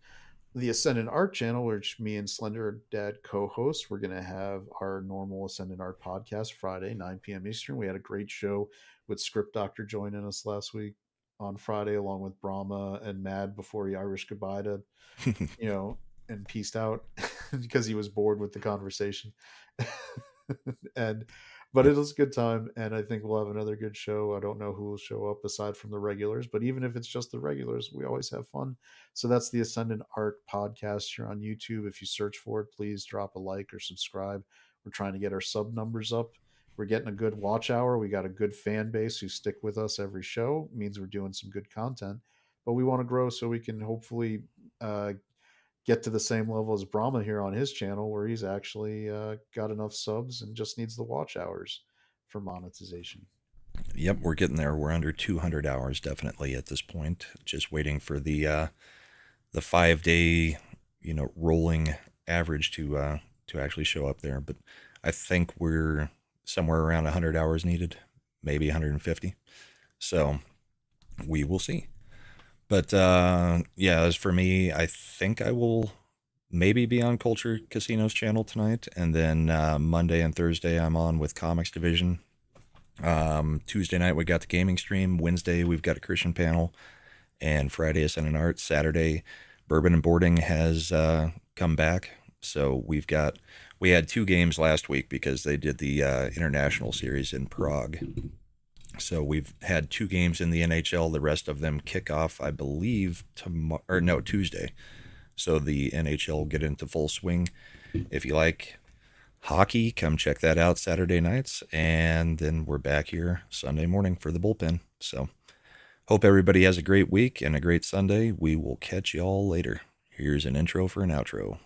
Speaker 6: the Ascendant Art channel, which me and Slender Dad co-host, we're going to have our normal Ascendant Art podcast Friday, 9 p.m. Eastern. We had a great show with Script Doctor joining us last week on Friday, along with Brahma and Mad before he Irish goodbye to, and peaced out because he was bored with the conversation. But it was a good time, and I think we'll have another good show. I don't know who will show up aside from the regulars, but even if it's just the regulars, we always have fun. So that's the Ascendant Art podcast here on YouTube. If you search for it, please drop a like or subscribe. We're trying to get our sub numbers up. We're getting a good watch hour. We got a good fan base who stick with us every show. It means we're doing some good content, but we want to grow so we can hopefully get to the same level as Brahma here on his channel, where he's actually got enough subs and just needs the watch hours for monetization.
Speaker 7: Yep, we're getting there. We're under 200 hours definitely at this point. Just waiting for the 5-day, rolling average to actually show up there. But I think we're somewhere around 100 hours needed, maybe 150. So we will see. But as for me, I think I will maybe be on Culture Casino's channel tonight, and then Monday and Thursday I'm on with Comics Division. Tuesday night we got the gaming stream. Wednesday we've got a Christian panel, and Friday Ascendant Art. Saturday, Bourbon and Boarding has come back. So we had 2 games last week because they did the international series in Prague. So we've had 2 games in the NHL. The rest of them kick off, I believe, Tuesday. So the NHL will get into full swing. If you like hockey, come check that out Saturday nights. And then we're back here Sunday morning for the Bullpen. So hope everybody has a great week and a great Sunday. We will catch you all later. Here's an intro for an outro.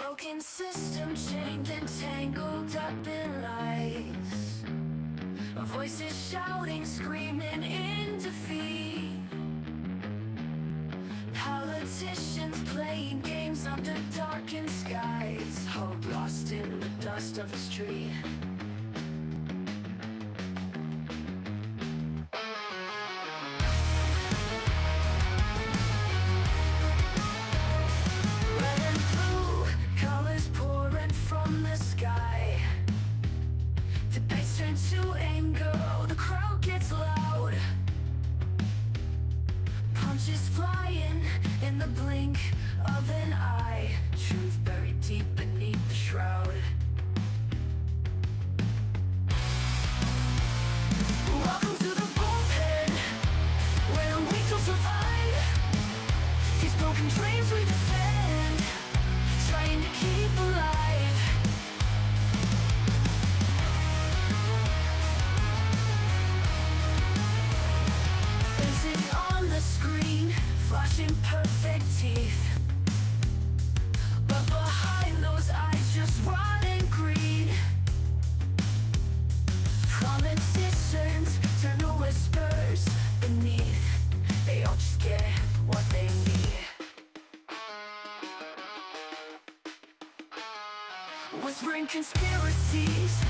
Speaker 1: Broken system chained and tangled up in lies. Voices shouting, screaming in defeat. Politicians playing games under darkened skies. Hope lost in the dust of the street. Red and blue colors pouring from the sky. Debates turn to anger, the crowd gets loud. Punches flying in the blink Broken dreams we defend, trying to keep alive. Faces on the screen, flashing perfect teeth. But behind those eyes, just rotting greed. Politicians turn to whispers beneath. They all just get what they need. Whispering conspiracies,